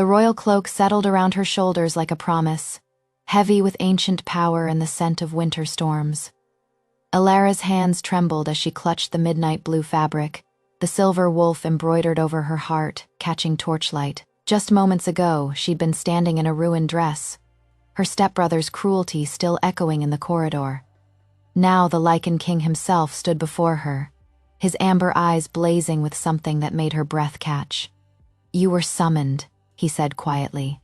The royal cloak settled around her shoulders like a promise, heavy with ancient power and the scent of winter storms. Alara's hands trembled as she clutched the midnight blue fabric, the silver wolf embroidered over her heart, catching torchlight. Just moments ago, she'd been standing in a ruined dress, her stepbrother's cruelty still echoing in the corridor. Now the Lichen King himself stood before her, his amber eyes blazing with something that made her breath catch. "You were summoned," he said quietly,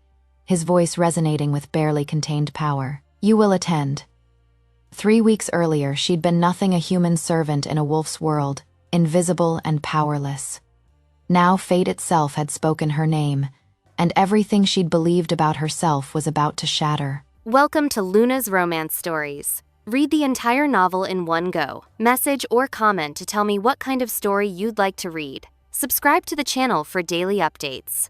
his voice resonating with barely contained power. "You will attend." 3 weeks earlier, she'd been nothing a human servant in a wolf's world, invisible and powerless. Now fate itself had spoken her name, and everything she'd believed about herself was about to shatter. Welcome to Luna's Romance Stories. Read the entire novel in one go. Message or comment to tell me what kind of story you'd like to read. Subscribe to the channel for daily updates.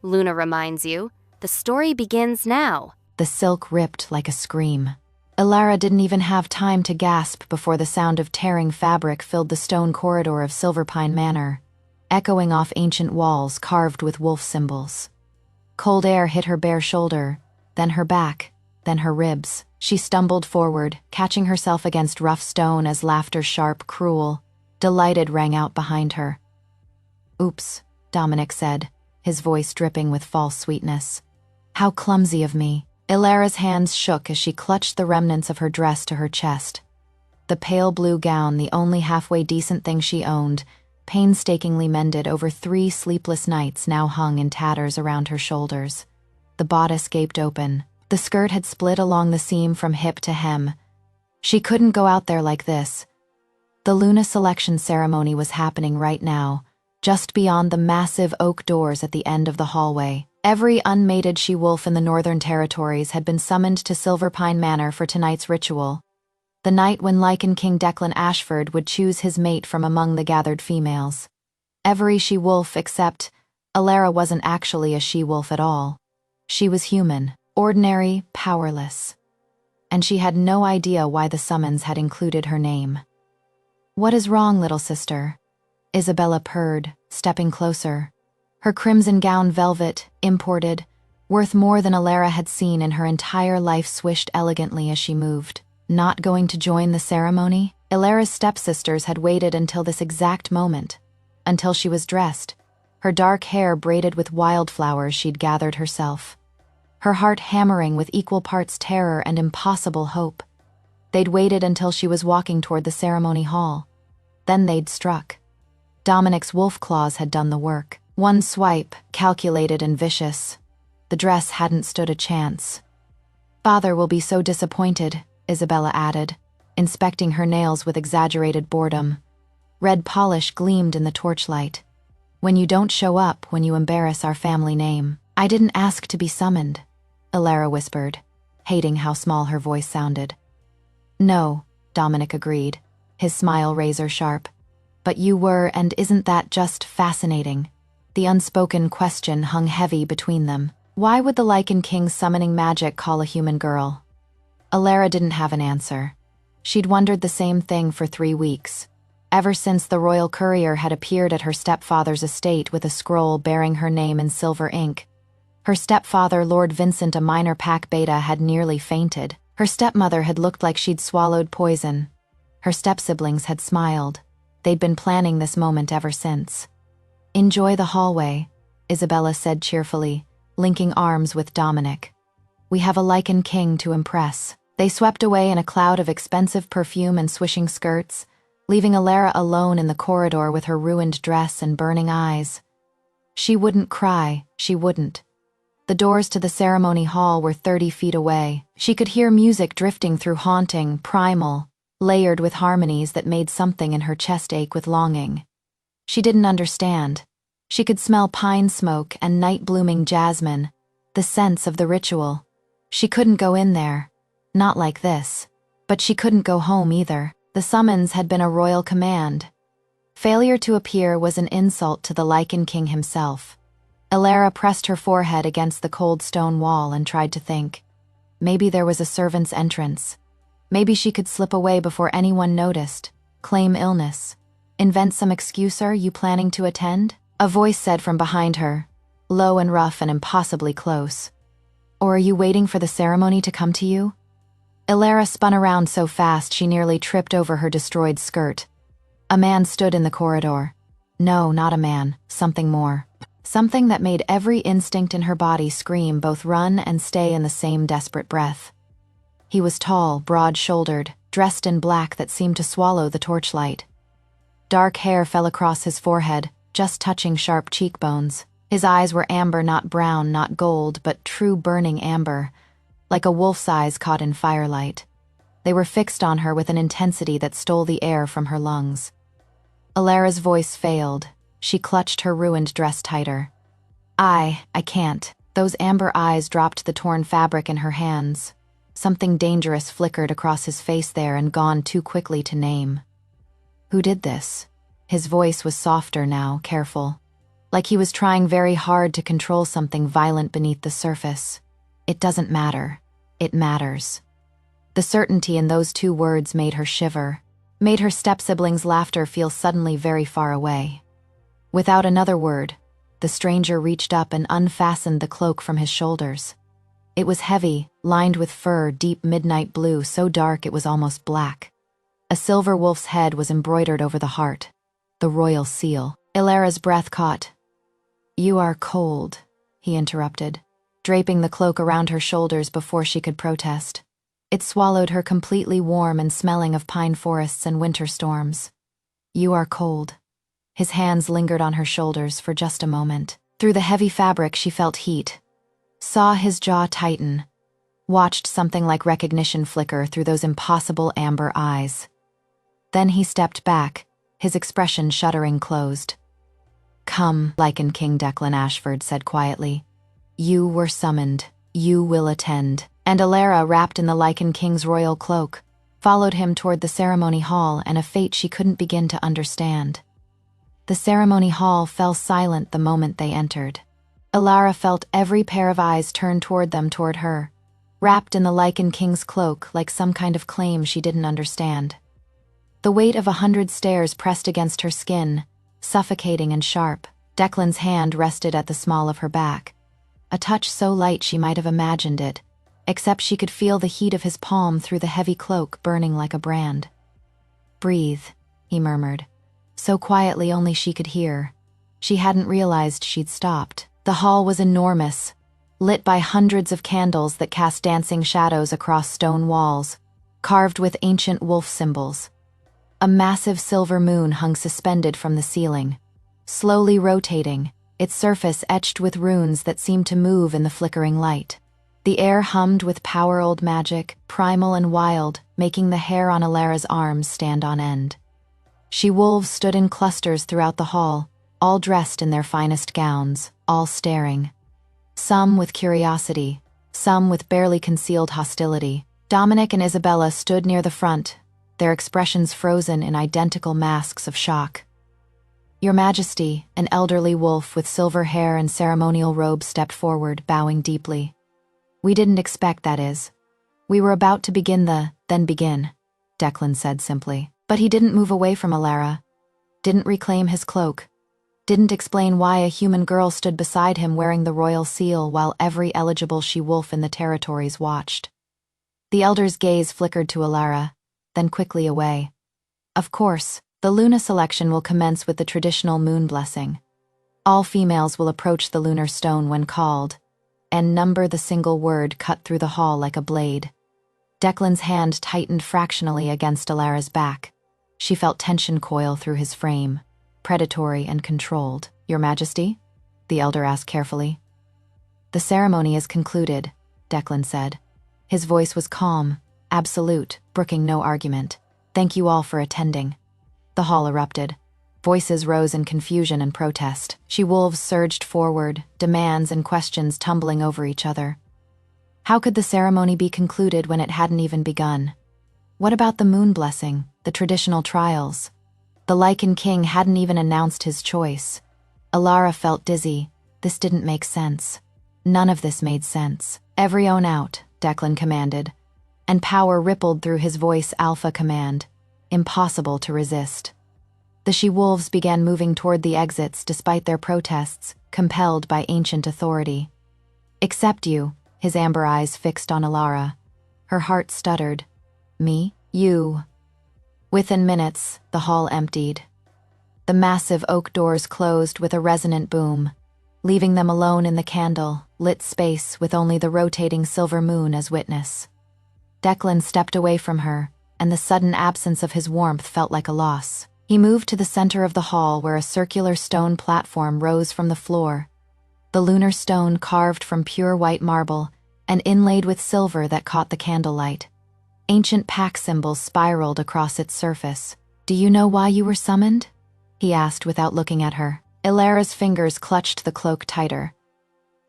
Luna reminds you, the story begins now. The silk ripped like a scream. Alara didn't even have time to gasp before the sound of tearing fabric filled the stone corridor of Silverpine Manor, echoing off ancient walls carved with wolf symbols. Cold air hit her bare shoulder, then her back, then her ribs. She stumbled forward, catching herself against rough stone as laughter sharp, cruel, delighted rang out behind her. "Oops," Dominic said, his voice dripping with false sweetness. "How clumsy of me." Ilara's hands shook as she clutched the remnants of her dress to her chest. The pale blue gown, the only halfway decent thing she owned, painstakingly mended over 3 sleepless nights, now hung in tatters around her shoulders. The bodice gaped open. The skirt had split along the seam from hip to hem. She couldn't go out there like this. The Luna selection ceremony was happening right now, just beyond the massive oak doors at the end of the hallway. Every unmated she-wolf in the Northern Territories had been summoned to Silverpine Manor for tonight's ritual, the night when Lichen King Declan Ashford would choose his mate from among the gathered females. Every she-wolf except Alara wasn't actually a she-wolf at all. She was human, ordinary, powerless. And she had no idea why the summons had included her name. "What is wrong, little sister?" Isabella purred, stepping closer. Her crimson gown, velvet, imported, worth more than Alara had seen in her entire life, swished elegantly as she moved. Not going to join the ceremony? Alara's stepsisters had waited until this exact moment, until she was dressed, her dark hair braided with wildflowers she'd gathered herself, her heart hammering with equal parts terror and impossible hope. They'd waited until she was walking toward the ceremony hall. Then they'd struck. Dominic's wolf claws had done the work. One swipe, calculated and vicious. The dress hadn't stood a chance. "Father will be so disappointed," Isabella added, inspecting her nails with exaggerated boredom. Red polish gleamed in the torchlight. "When you don't show up, when you embarrass our family name." "I didn't ask to be summoned," Alara whispered, hating how small her voice sounded. "No," Dominic agreed, his smile razor sharp. "But you were, and isn't that just fascinating?" The unspoken question hung heavy between them. Why would the Lichen King's summoning magic call a human girl? Alara didn't have an answer. She'd wondered the same thing for 3 weeks, ever since the royal courier had appeared at her stepfather's estate with a scroll bearing her name in silver ink. Her stepfather, Lord Vincent, a minor pack beta, had nearly fainted. Her stepmother had looked like she'd swallowed poison. Her step-siblings had smiled. They'd been planning this moment ever since. "Enjoy the hallway," Isabella said cheerfully, linking arms with Dominic. "We have a Lichen King to impress." They swept away in a cloud of expensive perfume and swishing skirts, leaving Alara alone in the corridor with her ruined dress and burning eyes. She wouldn't cry, she wouldn't. The doors to the ceremony hall were 30 feet away. She could hear music drifting through, haunting, primal, layered with harmonies that made something in her chest ache with longing. She didn't understand. She could smell pine smoke and night-blooming jasmine, the scents of the ritual. She couldn't go in there. Not like this. But she couldn't go home either. The summons had been a royal command. Failure to appear was an insult to the Lichen King himself. Alara pressed her forehead against the cold stone wall and tried to think. Maybe there was a servant's entrance. Maybe she could slip away before anyone noticed, claim illness. "Invent some excuse. Are you planning to attend?" A voice said from behind her. low and rough and impossibly close. Or are you waiting for the ceremony to come to you? Elara spun around so fast she nearly tripped over her destroyed skirt. A man stood in the corridor. No, not a man, something more. Something that made every instinct in her body scream, both run and stay in the same desperate breath. He was tall, broad-shouldered, dressed in black that seemed to swallow the torchlight. Dark hair fell across his forehead, just touching sharp cheekbones. His eyes were amber, not brown, not gold, but true burning amber, like a wolf's eyes caught in firelight. They were fixed on her with an intensity that stole the air from her lungs. Elara's voice failed. She clutched her ruined dress tighter. I can't. Those amber eyes dropped the torn fabric in her hands. Something dangerous flickered across his face there and gone too quickly to name. Who did this? His voice was softer now, careful. Like he was trying very hard to control something violent beneath the surface. It doesn't matter. It matters. The certainty in those two words made her shiver, made her step-sibling's laughter feel suddenly very far away. Without another word, the stranger reached up and unfastened the cloak from his shoulders. It was heavy, lined with fur, deep midnight blue, so dark it was almost black. A silver wolf's head was embroidered over the heart, the royal seal. Elara's breath caught. You are cold, he interrupted, draping the cloak around her shoulders before she could protest. It swallowed her completely warm and smelling of pine forests and winter storms. You are cold. His hands lingered on her shoulders for just a moment. Through the heavy fabric she felt heat. Saw his jaw tighten. Watched something like recognition flicker through those impossible amber eyes. Then he stepped back, his expression shuddering closed. Come, Lycan King, Declan Ashford said quietly. You were summoned. You will attend. And Elara, wrapped in the Lycan King's royal cloak, followed him toward the ceremony hall and a fate she couldn't begin to understand. The ceremony hall fell silent the moment they entered. Elara felt every pair of eyes turn toward her, wrapped in the Lycan King's cloak like some kind of claim she didn't understand. The weight of 100 stares pressed against her skin, suffocating and sharp. Declan's hand rested at the small of her back, a touch so light she might have imagined it, except she could feel the heat of his palm through the heavy cloak burning like a brand. Breathe, he murmured, so quietly only she could hear. She hadn't realized she'd stopped. The hall was enormous, lit by hundreds of candles that cast dancing shadows across stone walls, carved with ancient wolf symbols. A massive silver moon hung suspended from the ceiling, slowly rotating, its surface etched with runes that seemed to move in the flickering light. The air hummed with power-old magic, primal and wild, making the hair on Elara's arms stand on end. She-wolves stood in clusters throughout the hall, all dressed in their finest gowns, all staring. Some with curiosity, some with barely concealed hostility. Dominic and Isabella stood near the front, their expressions frozen in identical masks of shock. Your Majesty, an elderly wolf with silver hair and ceremonial robe stepped forward, bowing deeply. We didn't expect, that is. We were about to begin then begin, Declan said simply. But he didn't move away from Elara, didn't reclaim his cloak, didn't explain why a human girl stood beside him wearing the royal seal while every eligible she-wolf in the territories watched. The elder's gaze flickered to Elara, then quickly away. Of course, the Luna selection will commence with the traditional moon blessing. All females will approach the lunar stone when called, and number the single word cut through the hall like a blade. Declan's hand tightened fractionally against Elara's back. She felt tension coil through his frame, predatory and controlled. Your Majesty? The elder asked carefully. The ceremony is concluded, Declan said. His voice was calm, absolute, brooking no argument. Thank you all for attending. The hall erupted. Voices rose in confusion and protest. She-wolves surged forward, demands and questions tumbling over each other. How could the ceremony be concluded when it hadn't even begun? What about the moon blessing, the traditional trials? The Lycan King hadn't even announced his choice. Elara felt dizzy. This didn't make sense. None of this made sense. Every own out, Declan commanded, and power rippled through his voice alpha command. Impossible to resist. The she-wolves began moving toward the exits despite their protests, compelled by ancient authority. "Except you," his amber eyes fixed on Alara. Her heart stuttered. "Me? You." Within minutes, the hall emptied. The massive oak doors closed with a resonant boom, leaving them alone in the candle-lit space with only the rotating silver moon as witness. Declan stepped away from her, and the sudden absence of his warmth felt like a loss. He moved to the center of the hall where a circular stone platform rose from the floor, the lunar stone carved from pure white marble and inlaid with silver that caught the candlelight. Ancient pack symbols spiraled across its surface. "Do you know why you were summoned?" he asked without looking at her. Ilara's fingers clutched the cloak tighter.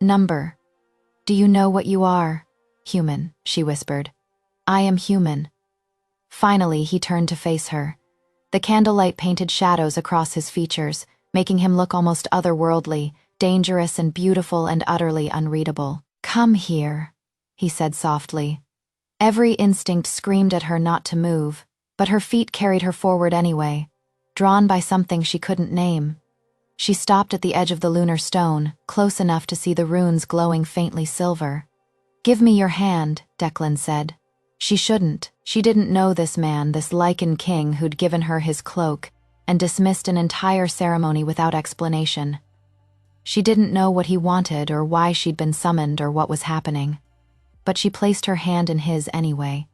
"Number. Do you know what you are?" "Human," she whispered. "I am human." Finally, he turned to face her. The candlelight painted shadows across his features, making him look almost otherworldly, dangerous and beautiful and utterly unreadable. "Come here," he said softly. Every instinct screamed at her not to move, but her feet carried her forward anyway, drawn by something she couldn't name. She stopped at the edge of the lunar stone, close enough to see the runes glowing faintly silver. "Give me your hand," Declan said. She shouldn't. She didn't know this man, this lichen king who'd given her his cloak and dismissed an entire ceremony without explanation. She didn't know what he wanted or why she'd been summoned or what was happening. But she placed her hand in his anyway.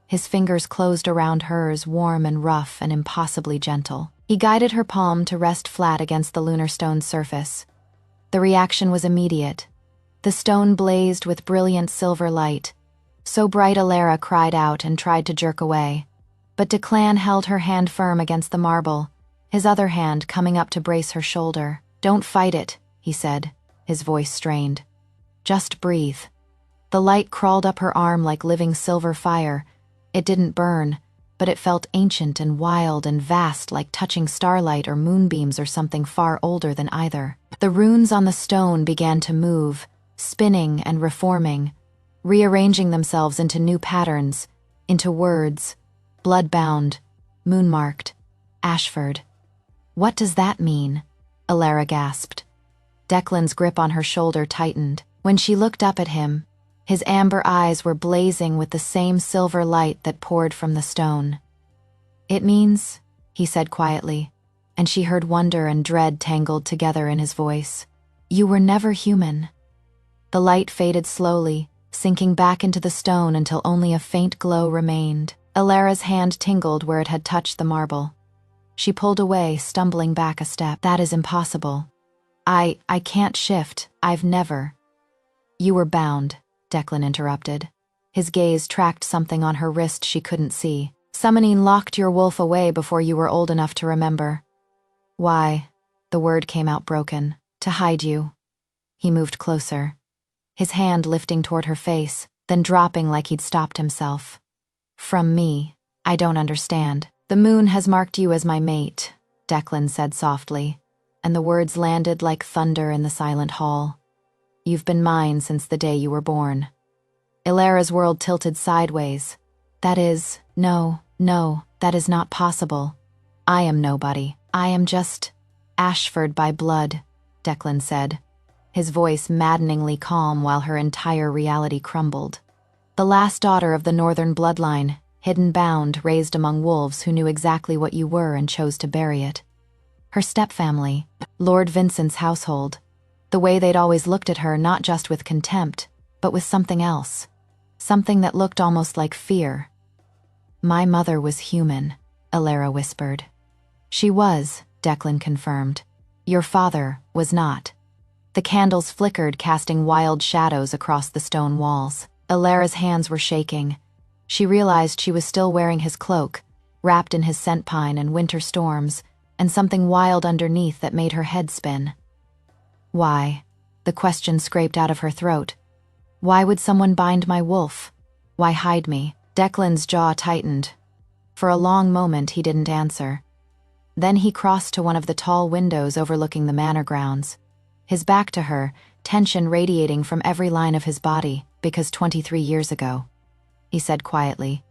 His fingers closed around hers, warm and rough and impossibly gentle. He guided her palm to rest flat against the lunar stone's surface. The reaction was immediate. The stone blazed with brilliant silver light, so bright Alara cried out and tried to jerk away. But Declan held her hand firm against the marble, his other hand coming up to brace her shoulder. "Don't fight it," he said, his voice strained. "Just breathe." The light crawled up her arm like living silver fire. It didn't burn, but it felt ancient and wild and vast, like touching starlight or moonbeams or something far older than either. The runes on the stone began to move, spinning and reforming, rearranging themselves into new patterns, into words: blood-bound, moon-marked, Ashford. "What does that mean?" Alara gasped. Declan's grip on her shoulder tightened. When she looked up at him, his amber eyes were blazing with the same silver light that poured from the stone. "It means," he said quietly, and she heard wonder and dread tangled together in his voice, "you were never human." The light faded slowly, sinking back into the stone until only a faint glow remained. Alara's hand tingled where it had touched the marble. She pulled away, stumbling back a step. "That is impossible. I can't shift. I've never." "You were bound," Declan interrupted. His gaze tracked something on her wrist she couldn't see. "Summoning locked your wolf away before you were old enough to remember." "Why?" The word came out broken. "To hide you." He moved closer, his hand lifting toward her face, then dropping like he'd stopped himself. "From me. I don't understand." "The moon has marked you as my mate," Declan said softly, and the words landed like thunder in the silent hall. "You've been mine since the day you were born." Ilara's world tilted sideways. "That is, no, that is not possible. I am nobody. I am just Ashford by blood," Declan said, his voice maddeningly calm while her entire reality crumbled. "The last daughter of the northern bloodline, hidden bound, raised among wolves who knew exactly what you were and chose to bury it. Her stepfamily, Lord Vincent's household, the way they'd always looked at her not just with contempt, but with something else, something that looked almost like fear." "My mother was human," Alara whispered. "She was," Declan confirmed. "Your father was not." The candles flickered, casting wild shadows across the stone walls. Alara's hands were shaking. She realized she was still wearing his cloak, wrapped in his scent pine and winter storms, and something wild underneath that made her head spin. "Why?" The question scraped out of her throat. "Why would someone bind my wolf? Why hide me?" Declan's jaw tightened. For a long moment he didn't answer. Then he crossed to one of the tall windows overlooking the manor grounds. His back to her, tension radiating from every line of his body, because 23 years ago. He said quietly,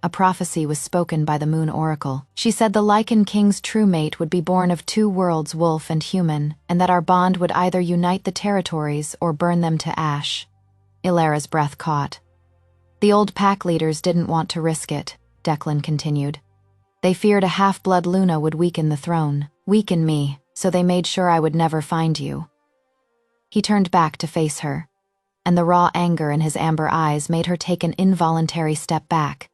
A prophecy was spoken by the Moon Oracle. She said the Lycan King's true mate would be born of two worlds, wolf and human, and that our bond would either unite the territories or burn them to ash. Ilara's breath caught. The old pack leaders didn't want to risk it, Declan continued. They feared a half-blood Luna would weaken the throne, weaken me, so they made sure I would never find you. He turned back to face her, and the raw anger in his amber eyes made her take an involuntary step back.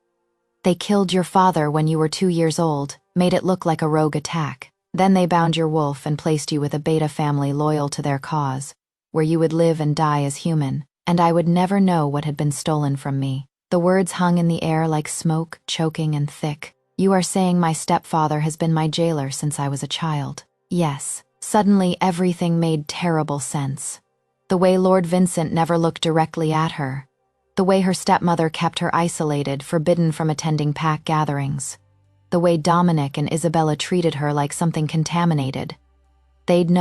They killed your father when you were 2 years old, made it look like a rogue attack. Then they bound your wolf and placed you with a beta family loyal to their cause, where you would live and die as human, and I would never know what had been stolen from me. The words hung in the air like smoke, choking and thick. You are saying my stepfather has been my jailer since I was a child. Yes. Suddenly everything made terrible sense. The way Lord Vincent never looked directly at her. The way her stepmother kept her isolated, forbidden from attending pack gatherings. The way Dominic and Isabella treated her like something contaminated. They'd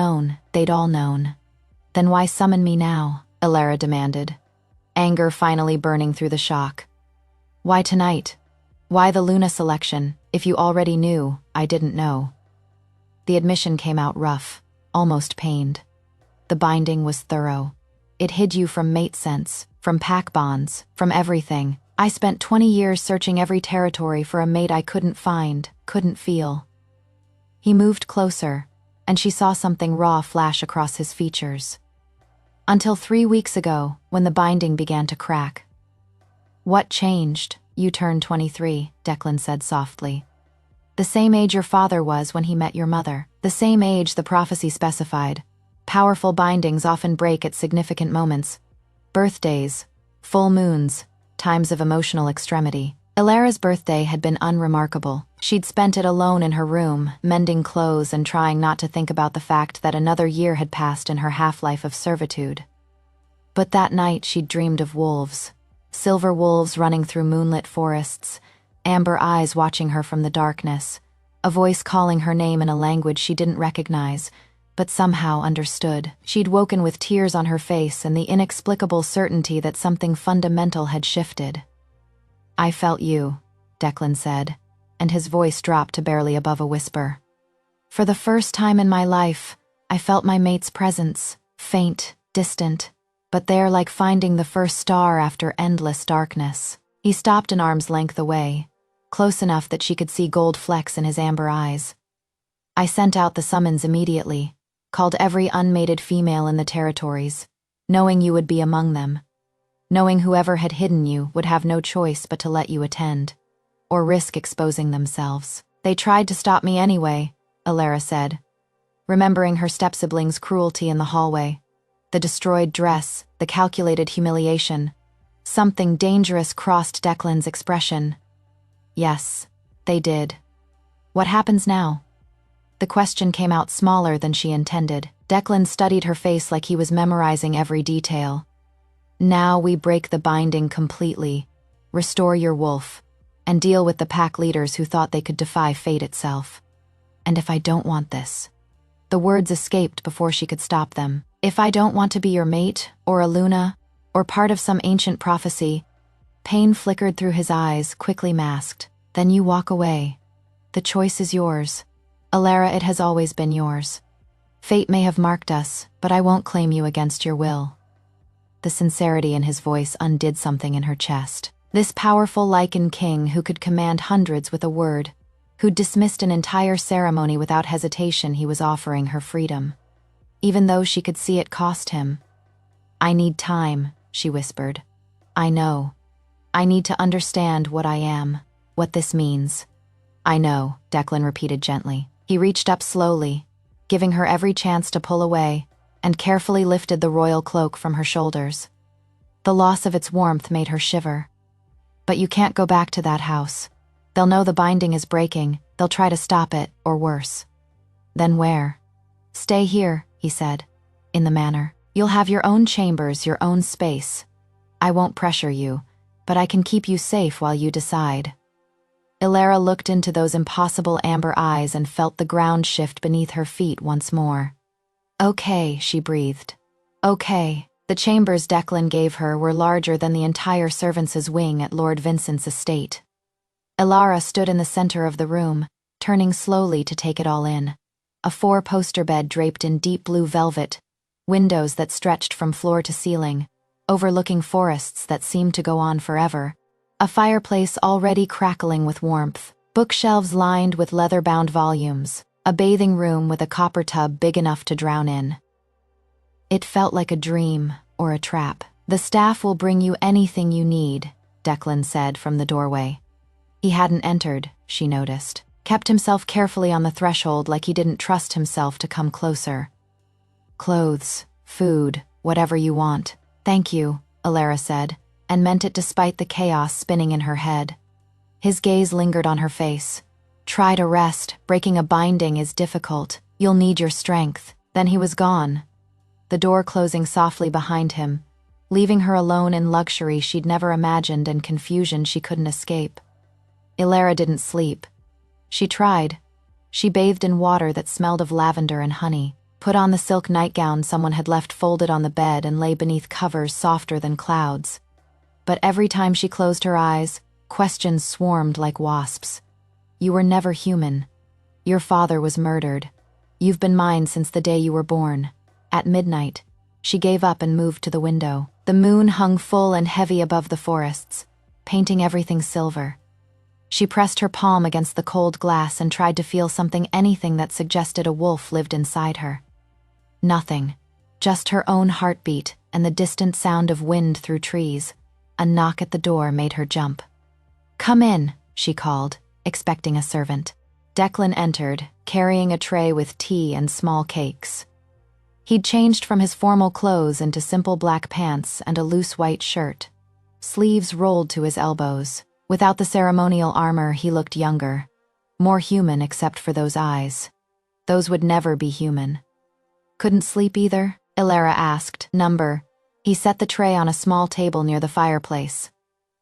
all known. Then why summon me now? Ilara demanded, anger finally burning through the shock. Why tonight? Why the Luna selection? If you already knew, I didn't know. The admission came out rough, almost pained. The binding was thorough. It hid you from mate sense, from pack bonds, from everything. I spent 20 years searching every territory for a mate I couldn't find, couldn't feel. He moved closer, and she saw something raw flash across his features. Until 3 weeks ago, when the binding began to crack. What changed? You turned 23, Declan said softly. The same age your father was when he met your mother. The same age the prophecy specified. Powerful bindings often break at significant moments. Birthdays, full moons, times of emotional extremity. Ilara's birthday had been unremarkable. She'd spent it alone in her room, mending clothes and trying not to think about the fact that another year had passed in her half-life of servitude. But that night she'd dreamed of wolves. Silver wolves running through moonlit forests, amber eyes watching her from the darkness, a voice calling her name in a language she didn't recognize, but somehow understood. She'd woken with tears on her face and the inexplicable certainty that something fundamental had shifted. I felt you, Declan said, and his voice dropped to barely above a whisper. For the first time in my life, I felt my mate's presence, faint, distant, but there like finding the first star after endless darkness. He stopped an arm's length away, close enough that she could see gold flecks in his amber eyes. I sent out the summons immediately, called every unmated female in the territories, knowing you would be among them, knowing whoever had hidden you would have no choice but to let you attend, or risk exposing themselves. They tried to stop me anyway, Ilara said, remembering her step-siblings' cruelty in the hallway, the destroyed dress, the calculated humiliation. Something dangerous crossed Declan's expression. Yes, they did. What happens now? The question came out smaller than she intended. Declan studied her face like he was memorizing every detail. Now we break the binding completely, restore your wolf, and deal with the pack leaders who thought they could defy fate itself. And if I don't want this? The words escaped before she could stop them. If I don't want to be your mate, or a Luna, or part of some ancient prophecy, pain flickered through his eyes, quickly masked. Then you walk away. The choice is yours. Ilara, it has always been yours. Fate may have marked us, but I won't claim you against your will. The sincerity in his voice undid something in her chest. This powerful Lycan king who could command hundreds with a word, who dismissed an entire ceremony without hesitation, he was offering her freedom, even though she could see it cost him. I need time, she whispered. I know. I need to understand what I am, what this means. I know, Declan repeated gently. He reached up slowly, giving her every chance to pull away, and carefully lifted the royal cloak from her shoulders. The loss of its warmth made her shiver. But you can't go back to that house. They'll know the binding is breaking, they'll try to stop it, or worse. Then where? Stay here, he said, in the manor. You'll have your own chambers, your own space. I won't pressure you, but I can keep you safe while you decide. Ilara looked into those impossible amber eyes and felt the ground shift beneath her feet once more. Okay, she breathed. Okay. The chambers Declan gave her were larger than the entire servants' wing at Lord Vincent's estate. Elara stood in the center of the room, turning slowly to take it all in. A four-poster bed draped in deep blue velvet, windows that stretched from floor to ceiling, overlooking forests that seemed to go on forever, a fireplace already crackling with warmth, bookshelves lined with leather-bound volumes, a bathing room with a copper tub big enough to drown in. It felt like a dream or a trap. "The staff will bring you anything you need," Declan said from the doorway. He hadn't entered, she noticed, kept himself carefully on the threshold like he didn't trust himself to come closer. "Clothes, food, whatever you want." "Thank you," Elara said, and meant it despite the chaos spinning in her head. His gaze lingered on her face. "Try to rest. Breaking a binding is difficult. You'll need your strength." Then he was gone, the door closing softly behind him, leaving her alone in luxury she'd never imagined and confusion she couldn't escape. Elara didn't sleep. She tried. She bathed in water that smelled of lavender and honey, put on the silk nightgown someone had left folded on the bed, and lay beneath covers softer than clouds. But every time she closed her eyes, questions swarmed like wasps. "You were never human. Your father was murdered. You've been mine since the day you were born." At midnight, she gave up and moved to the window. The moon hung full and heavy above the forests, painting everything silver. She pressed her palm against the cold glass and tried to feel anything that suggested a wolf lived inside her. Nothing, just her own heartbeat and the distant sound of wind through trees. A knock at the door made her jump. "Come in," she called, expecting a servant. Declan entered, carrying a tray with tea and small cakes. He'd changed from his formal clothes into simple black pants and a loose white shirt, sleeves rolled to his elbows. Without the ceremonial armor, he looked younger, more human except for those eyes. Those would never be human. "Couldn't sleep either?" Elara asked. "Number." He set the tray on a small table near the fireplace.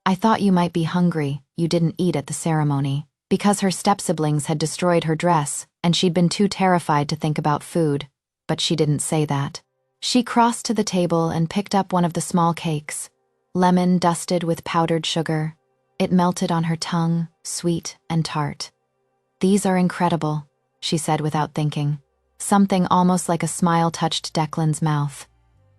"I thought you might be hungry. You didn't eat at the ceremony." Because her step-siblings had destroyed her dress, and she'd been too terrified to think about food, but she didn't say that. She crossed to the table and picked up one of the small cakes, lemon dusted with powdered sugar. It melted on her tongue, sweet and tart. "These are incredible," she said without thinking. Something almost like a smile touched Declan's mouth.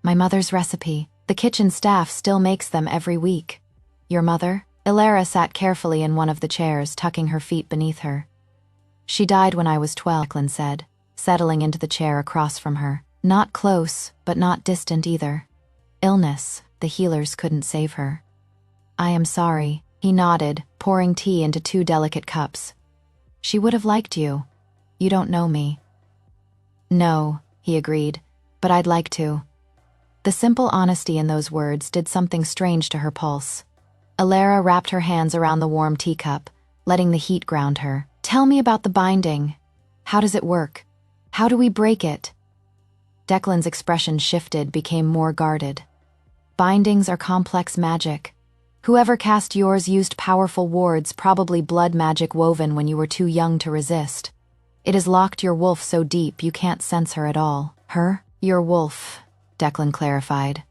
"My mother's recipe. The kitchen staff still makes them every week." "Your mother?" Elara sat carefully in one of the chairs, tucking her feet beneath her. "She died when I was 12, Declan said, settling into the chair across from her. "Not close, but not distant either. Illness, the healers couldn't save her." "I am sorry," he nodded, pouring tea into 2 delicate cups. "She would have liked you. You don't know me." "No," he agreed, "but I'd like to." The simple honesty in those words did something strange to her pulse. Elara wrapped her hands around the warm teacup, letting the heat ground her. "Tell me about the binding. How does it work? How do we break it?" Declan's expression shifted, became more guarded. "Bindings are complex magic. Whoever cast yours used powerful wards, probably blood magic woven when you were too young to resist. It has locked your wolf so deep you can't sense her at all." "Her? Your wolf," Declan clarified.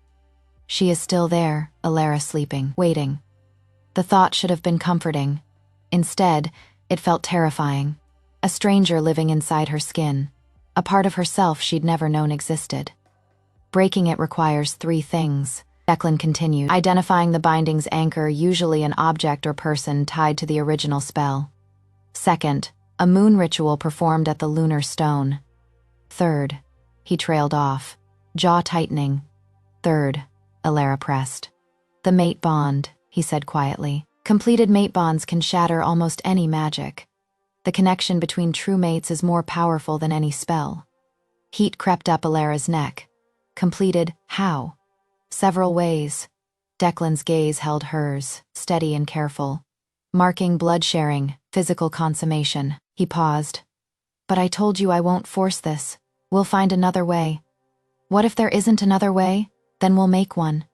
"She is still there," Elara sleeping, waiting. The thought should have been comforting. Instead, it felt terrifying. A stranger living inside her skin. A part of herself she'd never known existed. "Breaking it requires 3 things," Declan continued, identifying the binding's anchor, usually an object or person tied to the original spell. "Second, a moon ritual performed at the lunar stone. Third," he trailed off, jaw tightening. "Third," Elara pressed. "The mate bond," he said quietly. "Completed mate bonds can shatter almost any magic. The connection between true mates is more powerful than any spell." Heat crept up Elara's neck. "Completed how?" "Several ways." Declan's gaze held hers, steady and careful. "Marking blood sharing, physical consummation." He paused. "But I told you I won't force this. We'll find another way." "What if there isn't another way? Then we'll make one."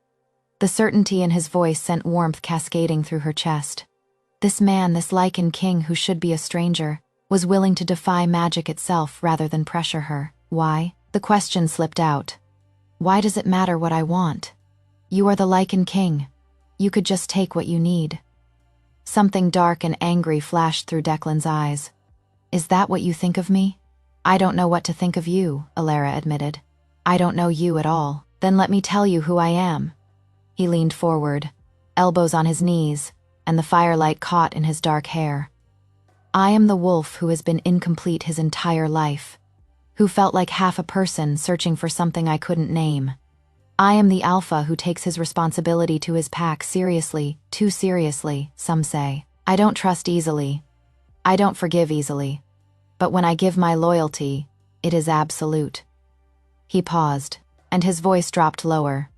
The certainty in his voice sent warmth cascading through her chest. This man, this Lycan king who should be a stranger, was willing to defy magic itself rather than pressure her. Why? The question slipped out. "Why does it matter what I want? You are the Lycan king. You could just take what you need." Something dark and angry flashed through Declan's eyes. "Is that what you think of me?" "I don't know what to think of you," Alara admitted. "I don't know you at all." "Then let me tell you who I am." He leaned forward, elbows on his knees, and the firelight caught in his dark hair. "I am the wolf who has been incomplete his entire life, who felt like half a person searching for something I couldn't name. I am the alpha who takes his responsibility to his pack seriously, too seriously, some say. I don't trust easily. I don't forgive easily. But when I give my loyalty, it is absolute." He paused, and his voice dropped lower.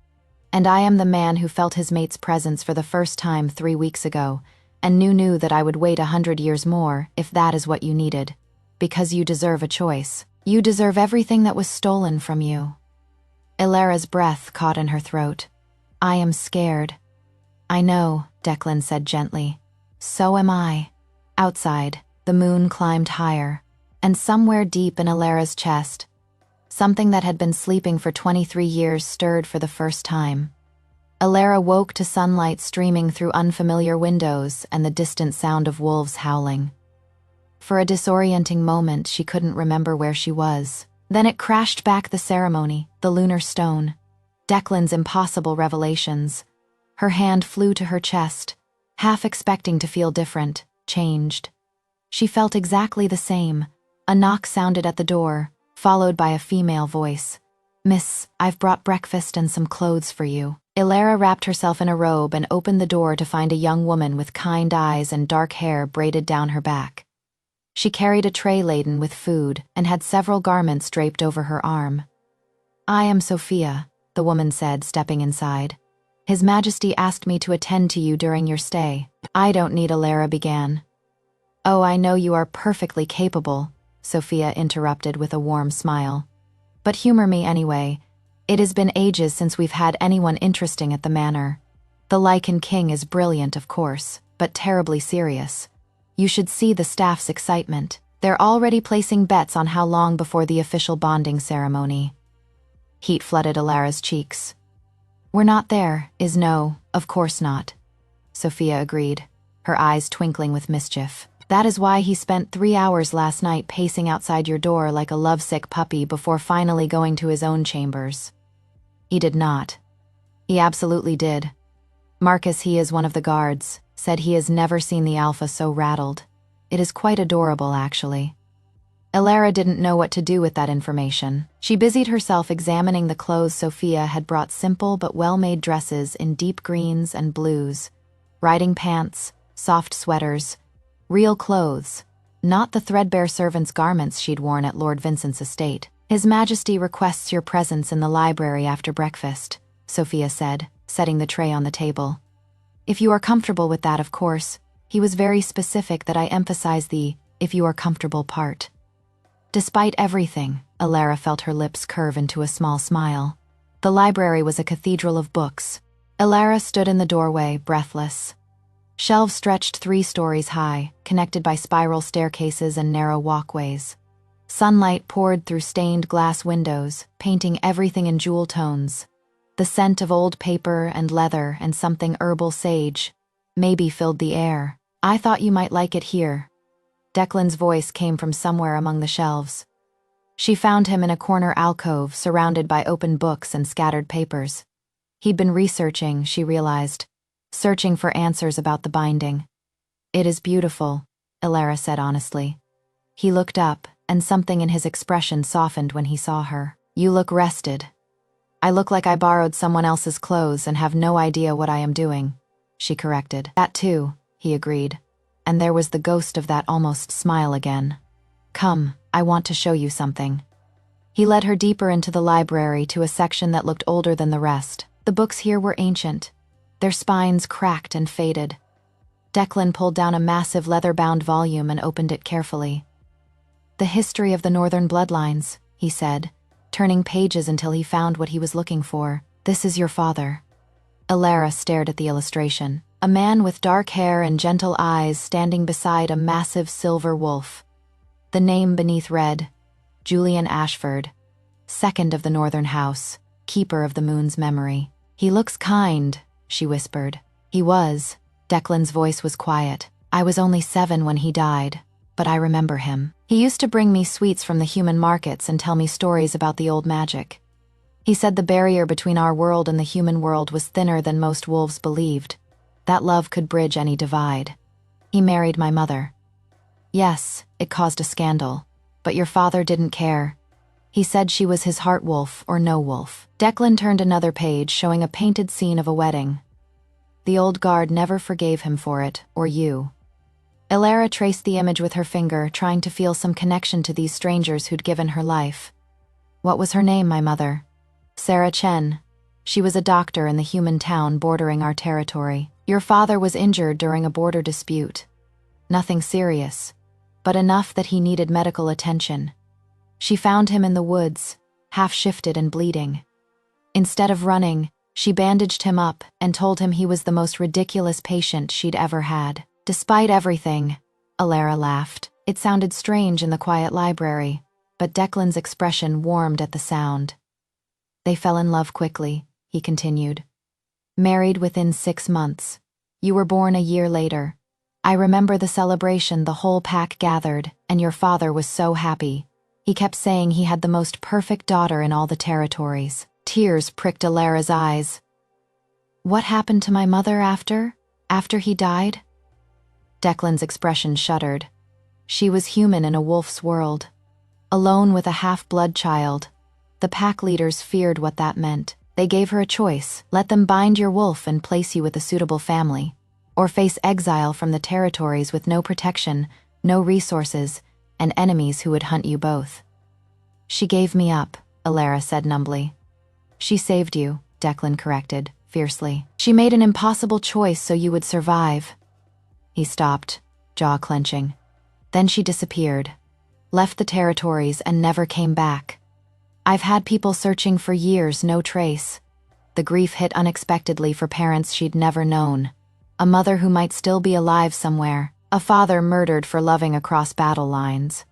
"And I am the man who felt his mate's presence for the first time 3 weeks ago, and knew that I would wait 100 years more if that is what you needed. Because you deserve a choice. You deserve everything that was stolen from you." Ilara's breath caught in her throat. "I am scared." "I know," Declan said gently. "So am I." Outside, the moon climbed higher, and somewhere deep in Ilara's chest, something that had been sleeping for 23 years stirred for the first time. Ilara woke to sunlight streaming through unfamiliar windows and the distant sound of wolves howling. For a disorienting moment, she couldn't remember where she was. Then it crashed back: the ceremony, the lunar stone, Declan's impossible revelations. Her hand flew to her chest, half expecting to feel different, changed. She felt exactly the same. A knock sounded at the door, followed by a female voice. "Miss, I've brought breakfast and some clothes for you." Ilara wrapped herself in a robe and opened the door to find a young woman with kind eyes and dark hair braided down her back. She carried a tray laden with food and had several garments draped over her arm. "I am Sophia," the woman said, stepping inside. "His Majesty asked me to attend to you during your stay." "I don't need," Ilara began. "Oh, I know you are perfectly capable," Sophia interrupted with a warm smile. "But humor me anyway. It has been ages since we've had anyone interesting at the manor. The Lycan King is brilliant, of course, but terribly serious. You should see the staff's excitement. They're already placing bets on how long before the official bonding ceremony." Heat flooded Ilara's cheeks. "We're not there, is no, of course not," Sophia agreed, her eyes twinkling with mischief. "That is why he spent 3 hours last night pacing outside your door like a lovesick puppy before finally going to his own chambers." "He did not." "He absolutely did. Marcus, he is one of the guards, said he has never seen the Alpha so rattled. It is quite adorable, actually." Ilara didn't know what to do with that information. She busied herself examining the clothes Sophia had brought: simple but well-made dresses in deep greens and blues, riding pants, soft sweaters, real clothes, not the threadbare servant's garments she'd worn at Lord Vincent's estate. "His Majesty requests your presence in the library after breakfast," Sophia said, setting the tray on the table. "If you are comfortable with that, of course. He was very specific that I emphasize the 'if you are comfortable' part." Despite everything, Ilara felt her lips curve into a small smile. The library was a cathedral of books. Ilara stood in the doorway, breathless. Shelves stretched 3 stories high, connected by spiral staircases and narrow walkways. Sunlight poured through stained glass windows, painting everything in jewel tones. The scent of old paper and leather and something herbal sage maybe filled the air. "I thought you might like it here." Declan's voice came from somewhere among the shelves. She found him in a corner alcove surrounded by open books and scattered papers. He'd been researching, she realized, searching for answers about the binding. "It is beautiful," Ilara said honestly. He looked up, and something in his expression softened when he saw her. "You look rested." "I look like I borrowed someone else's clothes and have no idea what I am doing," she corrected. "That too," he agreed, and there was the ghost of that almost smile again. "Come, I want to show you something." He led her deeper into the library to a section that looked older than the rest. The books here were ancient, their spines cracked and faded. Declan pulled down a massive leather-bound volume and opened it carefully. "The history of the Northern bloodlines," he said, turning pages until he found what he was looking for. "This is your father." Ilara stared at the illustration. A man with dark hair and gentle eyes standing beside a massive silver wolf. The name beneath read, Julian Ashford, second of the Northern House, keeper of the moon's memory. "He looks kind," she whispered. "He was," Declan's voice was quiet. I was only 7 when he died, but I remember him. He used to bring me sweets from the human markets and tell me stories about the old magic. He said the barrier between our world and the human world was thinner than most wolves believed. That love could bridge any divide. He married my mother. Yes, it caused a scandal, but your father didn't care. He said she was his heart wolf or no wolf. Declan turned another page showing a painted scene of a wedding. The old guard never forgave him for it, or you. Elara traced the image with her finger, trying to feel some connection to these strangers who'd given her life. What was her name, my mother? Sarah Chen. She was a doctor in the human town bordering our territory. Your father was injured during a border dispute. Nothing serious, but enough that he needed medical attention. She found him in the woods, half-shifted and bleeding. Instead of running, she bandaged him up and told him he was the most ridiculous patient she'd ever had. Despite everything, Elara laughed. It sounded strange in the quiet library, but Declan's expression warmed at the sound. They fell in love quickly, he continued. Married within 6 months. You were born a year later. I remember the celebration the whole pack gathered, and your father was so happy. He kept saying he had the most perfect daughter in all the territories. Tears pricked Elara's eyes. What happened to my mother after he died? Declan's expression shuddered. She was human in a wolf's world. Alone with a half-blood child. The pack leaders feared what that meant. They gave her a choice. Let them bind your wolf and place you with a suitable family, or face exile from the territories with no protection, no resources, and enemies who would hunt you both. She gave me up, Elara said numbly. She saved you, Declan corrected, fiercely. She made an impossible choice so you would survive. He stopped, jaw clenching. Then she disappeared, left the territories and never came back. I've had people searching for years, no trace. The grief hit unexpectedly for parents she'd never known. A mother who might still be alive somewhere. A father murdered for loving across battle lines.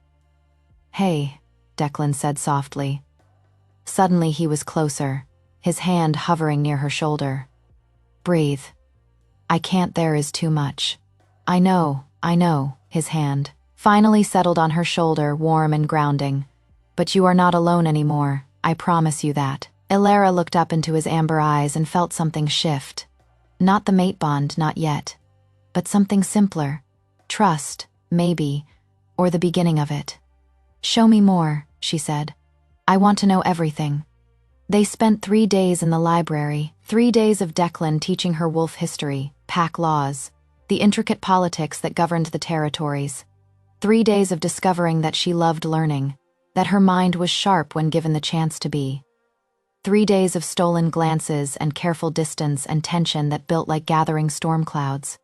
Hey, Declan said softly. Suddenly he was closer, his hand hovering near her shoulder. Breathe. I can't, there is too much. I know, his hand finally settled on her shoulder, warm and grounding. But you are not alone anymore, I promise you that. Elara looked up into his amber eyes and felt something shift. Not the mate bond, not yet. But something simpler. Trust, maybe, or the beginning of it. Show me more, she said. I want to know everything. They spent 3 days in the library, 3 days of Declan teaching her wolf history, pack laws, the intricate politics that governed the territories. 3 days of discovering that she loved learning, that her mind was sharp when given the chance to be. 3 days of stolen glances and careful distance and tension that built like gathering storm clouds.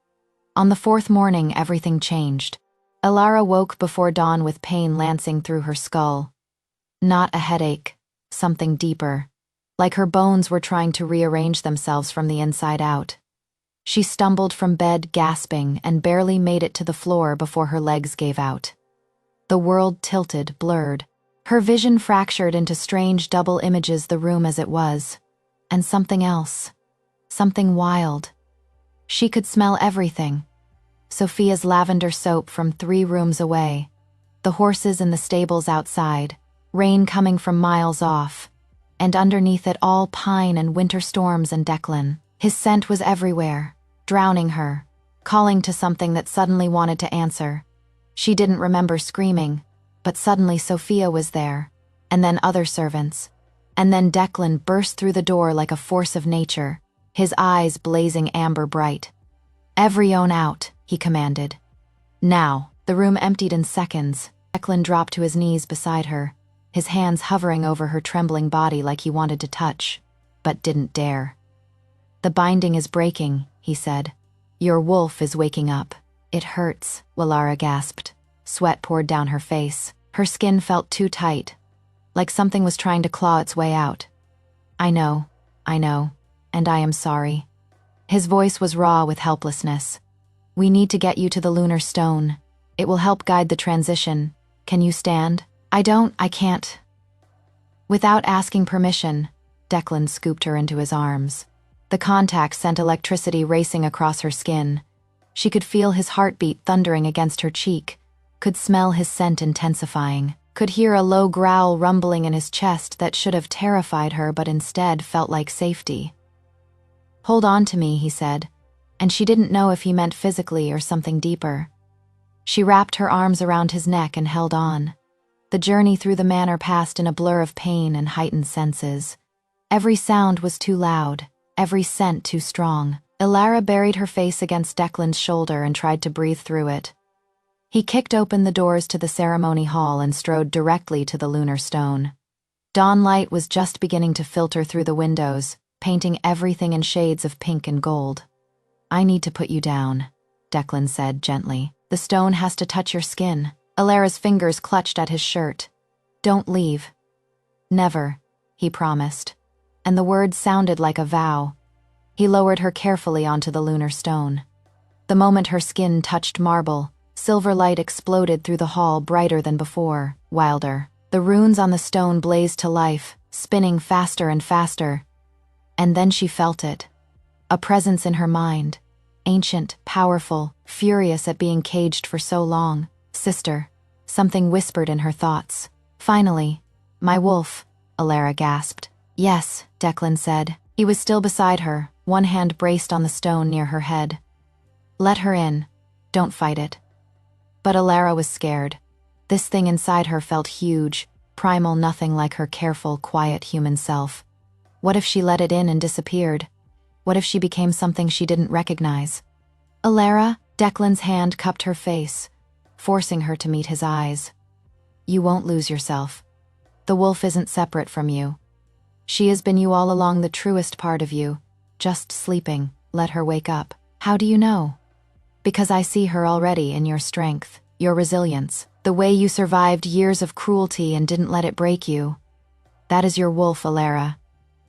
On the 4th morning, everything changed. Elara woke before dawn with pain lancing through her skull. Not a headache, something deeper, like her bones were trying to rearrange themselves from the inside out. She stumbled from bed gasping and barely made it to the floor before her legs gave out. The world tilted, blurred. Her vision fractured into strange double images, the room as it was. And something else. Something wild. She could smell everything. Sophia's lavender soap from 3 rooms away. The horses in the stables outside. Rain coming from miles off. And underneath it all pine and winter storms and Declan. His scent was everywhere, drowning her, calling to something that suddenly wanted to answer. She didn't remember screaming, but suddenly Sophia was there, and then other servants. And then Declan burst through the door like a force of nature, his eyes blazing amber bright. Everyone out, he commanded. Now, the room emptied in seconds. Declan dropped to his knees beside her, his hands hovering over her trembling body like he wanted to touch, but didn't dare. The binding is breaking, he said. Your wolf is waking up. It hurts, Elara gasped. Sweat poured down her face. Her skin felt too tight, like something was trying to claw its way out. I know, and I am sorry. His voice was raw with helplessness. We need to get you to the lunar stone. It will help guide the transition. Can you stand? I can't. Without asking permission, Declan scooped her into his arms. The contact sent electricity racing across her skin. She could feel his heartbeat thundering against her cheek, could smell his scent intensifying, could hear a low growl rumbling in his chest that should have terrified her but instead felt like safety. "Hold on to me," he said, and she didn't know if he meant physically or something deeper. She wrapped her arms around his neck and held on. The journey through the manor passed in a blur of pain and heightened senses. Every sound was too loud, every scent too strong. Ilara buried her face against Declan's shoulder and tried to breathe through it. He kicked open the doors to the ceremony hall and strode directly to the lunar stone. Dawn light was just beginning to filter through the windows, painting everything in shades of pink and gold. "I need to put you down," Declan said gently. "The stone has to touch your skin." Ilara's fingers clutched at his shirt. "Don't leave." "Never," he promised, and the words sounded like a vow. He lowered her carefully onto the lunar stone. The moment her skin touched marble, silver light exploded through the hall brighter than before, wilder. The runes on the stone blazed to life, spinning faster and faster. And then she felt it. A presence in her mind. Ancient, powerful, furious at being caged for so long. "Sister," something whispered in her thoughts. "Finally." "My wolf," Ilara gasped. "Yes," Declan said. He was still beside her, one hand braced on the stone near her head. "Let her in. Don't fight it." But Ilara was scared. This thing inside her felt huge, primal, nothing like her careful, quiet human self. What if she let it in and disappeared? What if she became something she didn't recognize? "Ilara," Declan's hand cupped her face, forcing her to meet his eyes. "You won't lose yourself. The wolf isn't separate from you. She has been you all along, the truest part of you, just sleeping. Let her wake up." "How do you know?" "Because I see her already in your strength, your resilience, the way you survived years of cruelty and didn't let it break you. That is your wolf, Ilara.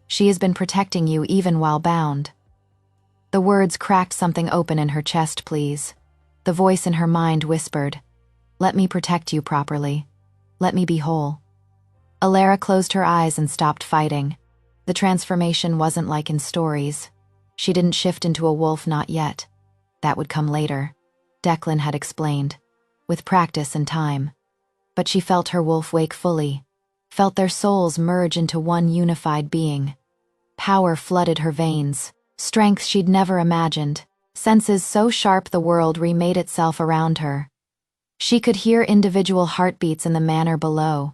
She has been protecting you even while bound." The words cracked something open in her chest. "Please." The voice in her mind whispered, "Let me protect you properly. Let me be whole." Ilara closed her eyes and stopped fighting. The transformation wasn't like in stories. She didn't shift into a wolf, not yet. That would come later, Declan had explained, with practice and time. But she felt her wolf wake fully, felt their souls merge into one unified being. Power flooded her veins, strength she'd never imagined, senses so sharp the world remade itself around her. She could hear individual heartbeats in the manor below,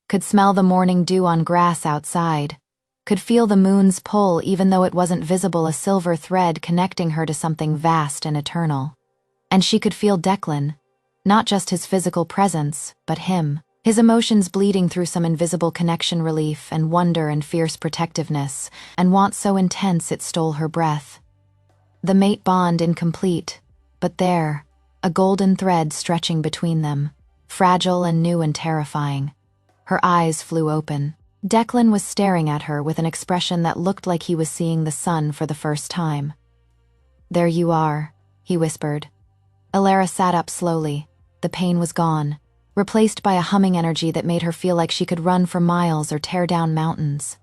could smell the morning dew on grass outside, could feel the moon's pull even though it wasn't visible, a silver thread connecting her to something vast and eternal. And she could feel Declan, not just his physical presence, but him, his emotions bleeding through some invisible connection, relief and wonder and fierce protectiveness, and want so intense it stole her breath. The mate bond incomplete, but there, a golden thread stretching between them, fragile and new and terrifying. Her eyes flew open. Declan was staring at her with an expression that looked like he was seeing the sun for the first time. "There you are," he whispered. Ilara sat up slowly. The pain was gone, replaced by a humming energy that made her feel like she could run for miles or tear down mountains.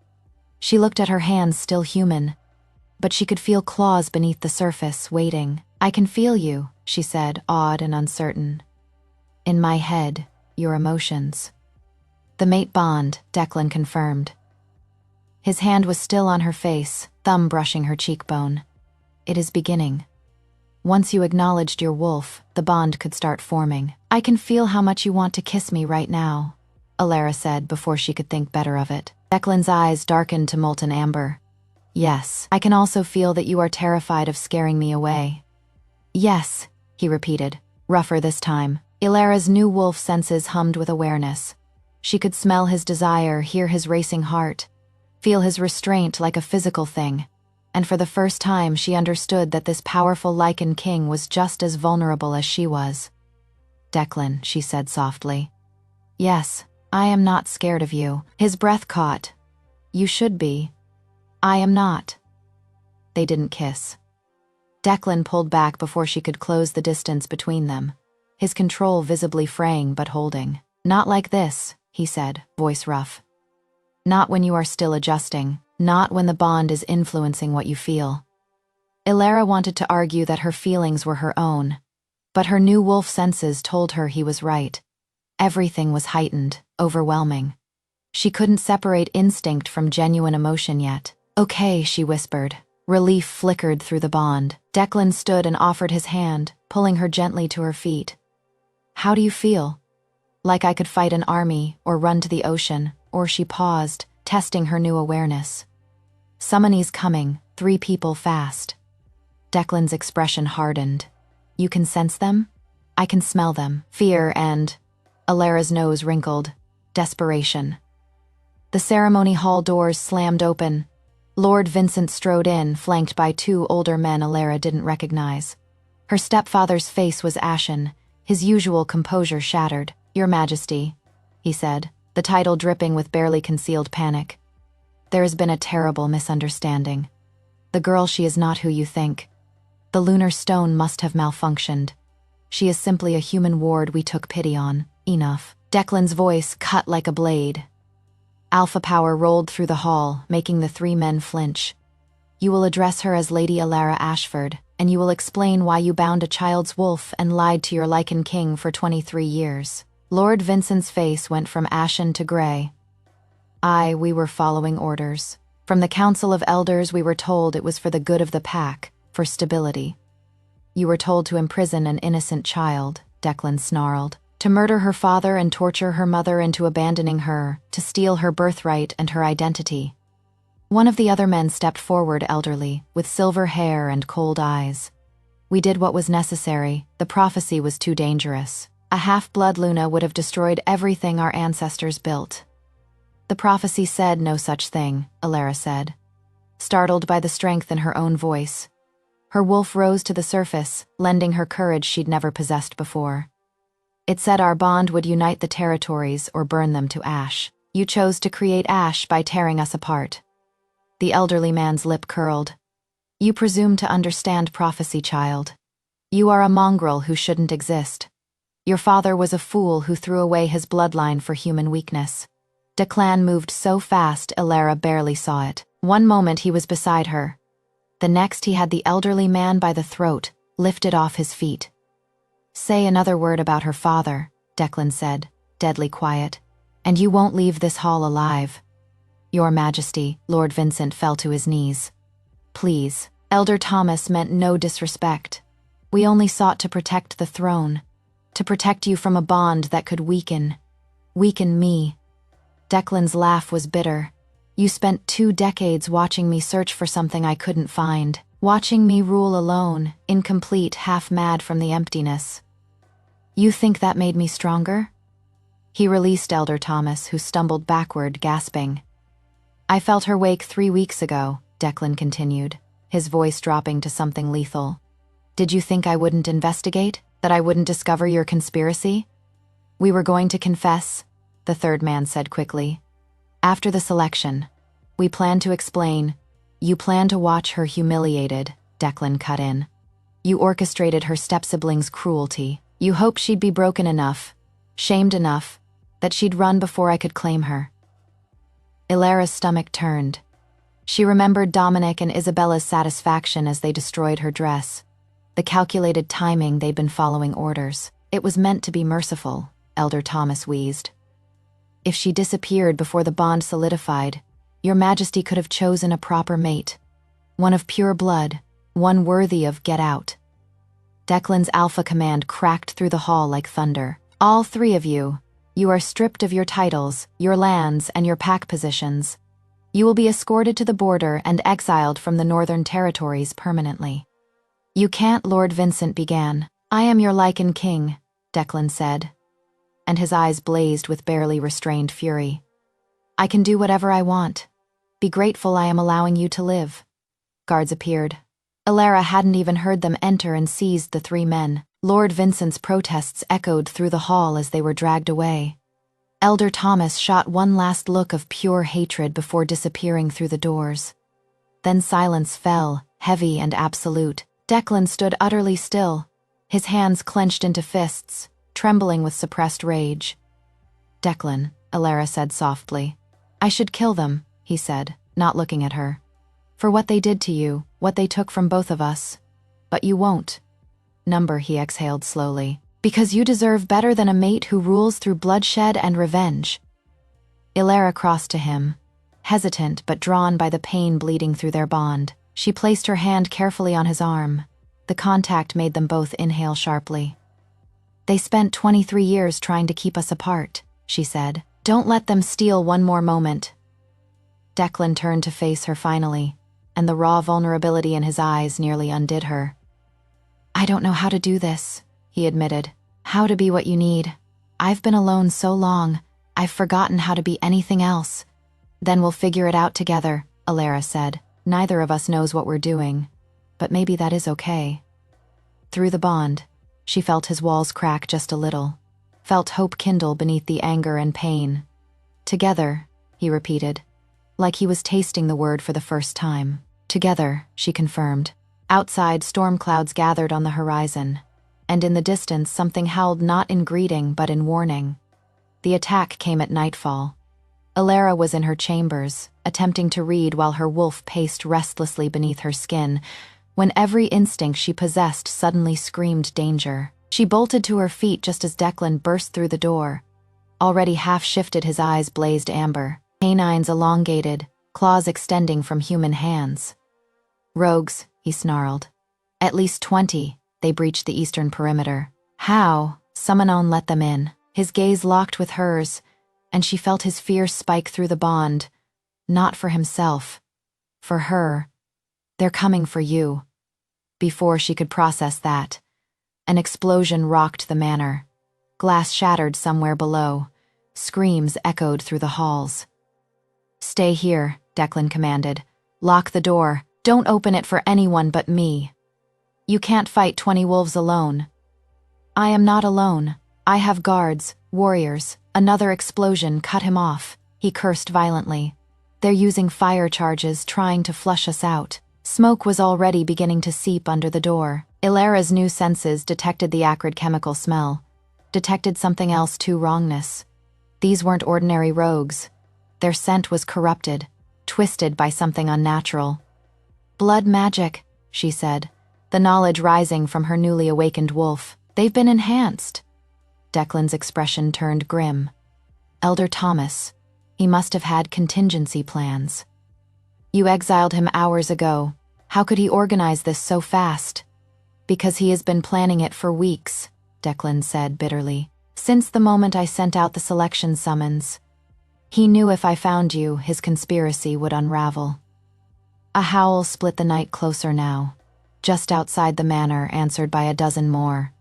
She looked at her hands, still human, but she could feel claws beneath the surface, waiting. "I can feel you," she said, awed and uncertain. "In my head, your emotions." "The mate bond," Declan confirmed. His hand was still on her face, thumb brushing her cheekbone. "It is beginning. Once you acknowledged your wolf, the bond could start forming." "I can feel how much you want to kiss me right now," Ilara said before she could think better of it. Declan's eyes darkened to molten amber. "Yes, I can also feel that you are terrified of scaring me away." "Yes," he repeated, rougher this time. Ilara's new wolf senses hummed with awareness. She could smell his desire, hear his racing heart, feel his restraint like a physical thing. And for the first time she understood that this powerful Lycan king was just as vulnerable as she was. "Declan," she said softly. "Yes, I am not scared of you." His breath caught. "You should be." "I am not." They didn't kiss. Declan pulled back before she could close the distance between them, his control visibly fraying but holding. "Not like this," he said, voice rough. "Not when you are still adjusting, not when the bond is influencing what you feel." Ilara wanted to argue that her feelings were her own, but her new wolf senses told her he was right. Everything was heightened, overwhelming. She couldn't separate instinct from genuine emotion yet. "Okay," she whispered. Relief flickered through the bond. Declan stood and offered his hand, pulling her gently to her feet. "How do you feel?" "Like I could fight an army, or run to the ocean," or she paused, testing her new awareness. "Summaries coming, 3 people fast." Declan's expression hardened. "You can sense them?" "I can smell them." Fear and... Ilara's nose wrinkled. Desperation. The ceremony hall doors slammed open. Lord Vincent strode in, flanked by 2 older men Ilara didn't recognize. Her stepfather's face was ashen, his usual composure shattered. "Your Majesty," he said, the title dripping with barely concealed panic. "There has been a terrible misunderstanding. The girl, she is not who you think. The lunar stone must have malfunctioned. She is simply a human ward we took pity on. Enough." Declan's voice cut like a blade. Alpha power rolled through the hall, making the 3 men flinch. "You will address her as Lady Ilara Ashford, and you will explain why you bound a child's wolf and lied to your Lycan King for 23 years. Lord Vincent's face went from ashen to gray. We were following orders. From the Council of Elders, we were told it was for the good of the pack, for stability. "You were told to imprison an innocent child," Declan snarled. "To murder her father and torture her mother into abandoning her, to steal her birthright and her identity." One of the other men stepped forward, elderly, with silver hair and cold eyes. "We did what was necessary. The prophecy was too dangerous. A half-blood Luna would have destroyed everything our ancestors built." "The prophecy said no such thing," Ilara said, startled by the strength in her own voice. Her wolf rose to the surface, lending her courage she'd never possessed before. "It said our bond would unite the territories or burn them to ash. You chose to create ash by tearing us apart." The elderly man's lip curled. "You presume to understand prophecy, child. You are a mongrel who shouldn't exist. Your father was a fool who threw away his bloodline for human weakness." Declan moved so fast Ilara barely saw it. One moment he was beside her. The next he had the elderly man by the throat, lifted off his feet. "Say another word about her father," Declan said, deadly quiet, "and you won't leave this hall alive." "Your Majesty," Lord Vincent fell to his knees. "Please." Elder Thomas meant no disrespect. "We only sought to protect the throne, to protect you from a bond that could weaken me." Declan's laugh was bitter. "You spent 2 decades watching me search for something I couldn't find. Watching me rule alone, incomplete, half-mad from the emptiness. You think that made me stronger?" He released Elder Thomas, who stumbled backward, gasping. "I felt her wake 3 weeks ago," Declan continued, his voice dropping to something lethal. "Did you think I wouldn't investigate? That I wouldn't discover your conspiracy?" "We were going to confess," the 3rd man said quickly. "After the selection. We planned to explain. You planned to watch her humiliated," Declan cut in. "You orchestrated her step-sibling's cruelty. You hoped she'd be broken enough, shamed enough, that she'd run before I could claim her." Ilara's stomach turned. She remembered Dominic and Isabella's satisfaction as they destroyed her dress. The calculated timing they'd been following orders. "It was meant to be merciful," Elder Thomas wheezed. "If she disappeared before the bond solidified, Your Majesty could have chosen a proper mate. One of pure blood, one worthy of get out." Declan's alpha command cracked through the hall like thunder. "All 3 of you. You are stripped of your titles, your lands, and your pack positions. You will be escorted to the border and exiled from the Northern Territories permanently." "You can't," Lord Vincent began. "I am your Lycan King," Declan said, and his eyes blazed with barely restrained fury. "I can do whatever I want. Be grateful I am allowing you to live." Guards appeared. Ilara hadn't even heard them enter and seized the 3 men. Lord Vincent's protests echoed through the hall as they were dragged away. Elder Thomas shot one last look of pure hatred before disappearing through the doors. Then silence fell, heavy and absolute. Declan stood utterly still, his hands clenched into fists, trembling with suppressed rage. "Declan," Ilara said softly. "I should kill them," he said, not looking at her. For what they did to you, what they took from both of us. But you won't. Number, he exhaled slowly. Because you deserve better than a mate who rules through bloodshed and revenge. Ilara crossed to him, hesitant but drawn by the pain bleeding through their bond. She placed her hand carefully on his arm. The contact made them both inhale sharply. They spent 23 years trying to keep us apart, she said. Don't let them steal one more moment. Declan turned to face her finally, and the raw vulnerability in his eyes nearly undid her. I don't know how to do this, he admitted. How to be what you need. I've been alone so long, I've forgotten how to be anything else. Then we'll figure it out together, Ilara said. Neither of us knows what we're doing, but maybe that is okay. Through the bond, she felt his walls crack just a little, felt hope kindle beneath the anger and pain. Together, he repeated, like he was tasting the word for the first time. Together, she confirmed. Outside, storm clouds gathered on the horizon, and in the distance something howled not in greeting but in warning. The attack came at nightfall. Ilara was in her chambers, attempting to read while her wolf paced restlessly beneath her skin, when every instinct she possessed suddenly screamed danger. She bolted to her feet just as Declan burst through the door. Already half-shifted, his eyes blazed amber, canines elongated, claws extending from human hands. Rogues, he snarled. At least 20, they breached the eastern perimeter. How? Summonon let them in. His gaze locked with hers, and she felt his fear spike through the bond. Not for himself. For her. They're coming for you. Before she could process that, an explosion rocked the manor. Glass shattered somewhere below. Screams echoed through the halls. Stay here, Declan commanded. Lock the door. Don't open it for anyone but me. You can't fight 20 wolves alone. I am not alone. I have guards, warriors. Another explosion cut him off. He cursed violently. They're using fire charges, trying to flush us out. Smoke was already beginning to seep under the door. Ilara's new senses detected the acrid chemical smell. Detected something else too: wrongness. These weren't ordinary rogues. Their scent was corrupted, twisted by something unnatural. Blood magic, she said, the knowledge rising from her newly awakened wolf. They've been enhanced. Declan's expression turned grim. Elder Thomas. He must have had contingency plans. You exiled him hours ago. How could he organize this so fast? Because he has been planning it for weeks, Declan said bitterly. Since the moment I sent out the selection summons. He knew if I found you, his conspiracy would unravel. A howl split the night closer now. Just outside the manor, answered by a dozen more.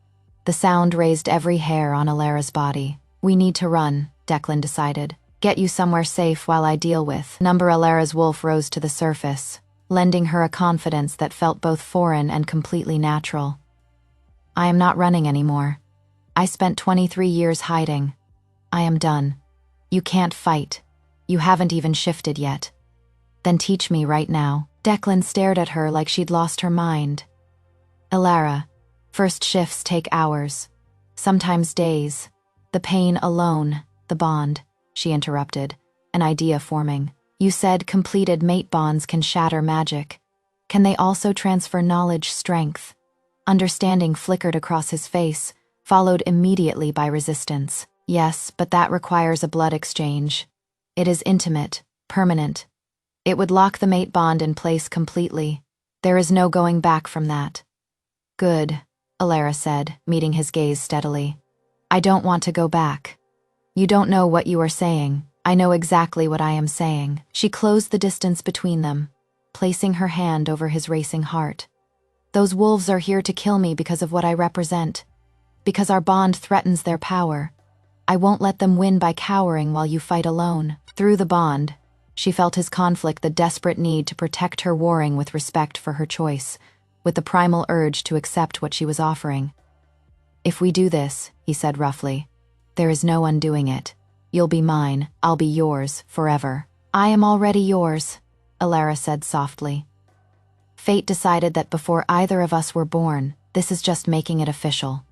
The sound raised every hair on Ilara's body. We need to run, Declan decided. Get you somewhere safe while I deal with. Ilara's wolf rose to the surface, lending her a confidence that felt both foreign and completely natural. I am not running anymore. I spent 23 years hiding. I am done. You can't fight. You haven't even shifted yet. Then teach me right now. Declan stared at her like she'd lost her mind. Ilara, first shifts take hours, sometimes days. The pain alone, the bond, she interrupted, an idea forming. You said completed mate bonds can shatter magic. Can they also transfer knowledge, strength? Understanding flickered across his face, followed immediately by resistance. Yes, but that requires a blood exchange. It is intimate, permanent. It would lock the mate bond in place completely. There is no going back from that. Good, Ilara said, meeting his gaze steadily. I don't want to go back. You don't know what you are saying. I know exactly what I am saying. She closed the distance between them, placing her hand over his racing heart. Those wolves are here to kill me because of what I represent. Because our bond threatens their power. I won't let them win by cowering while you fight alone. Through the bond, she felt his conflict, the desperate need to protect her, warring with respect for her choice, with the primal urge to accept what she was offering. If we do this, he said roughly, there is no undoing it. You'll be mine, I'll be yours, forever. I am already yours, Ilara said softly. Fate decided that before either of us were born, this is just making it official.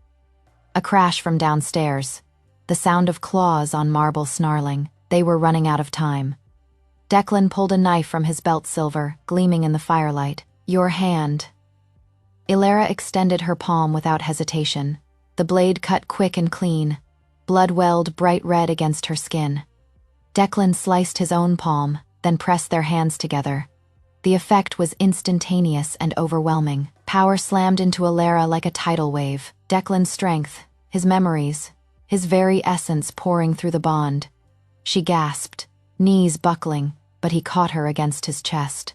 A crash from downstairs, the sound of claws on marble snarling. They were running out of time. Declan pulled a knife from his belt silver, gleaming in the firelight. "Your hand." Ilara extended her palm without hesitation. The blade cut quick and clean. Blood welled bright red against her skin. Declan sliced his own palm, then pressed their hands together. The effect was instantaneous and overwhelming. Power slammed into Ilara like a tidal wave. Declan's strength, his memories, his very essence pouring through the bond. She gasped, knees buckling, but he caught her against his chest.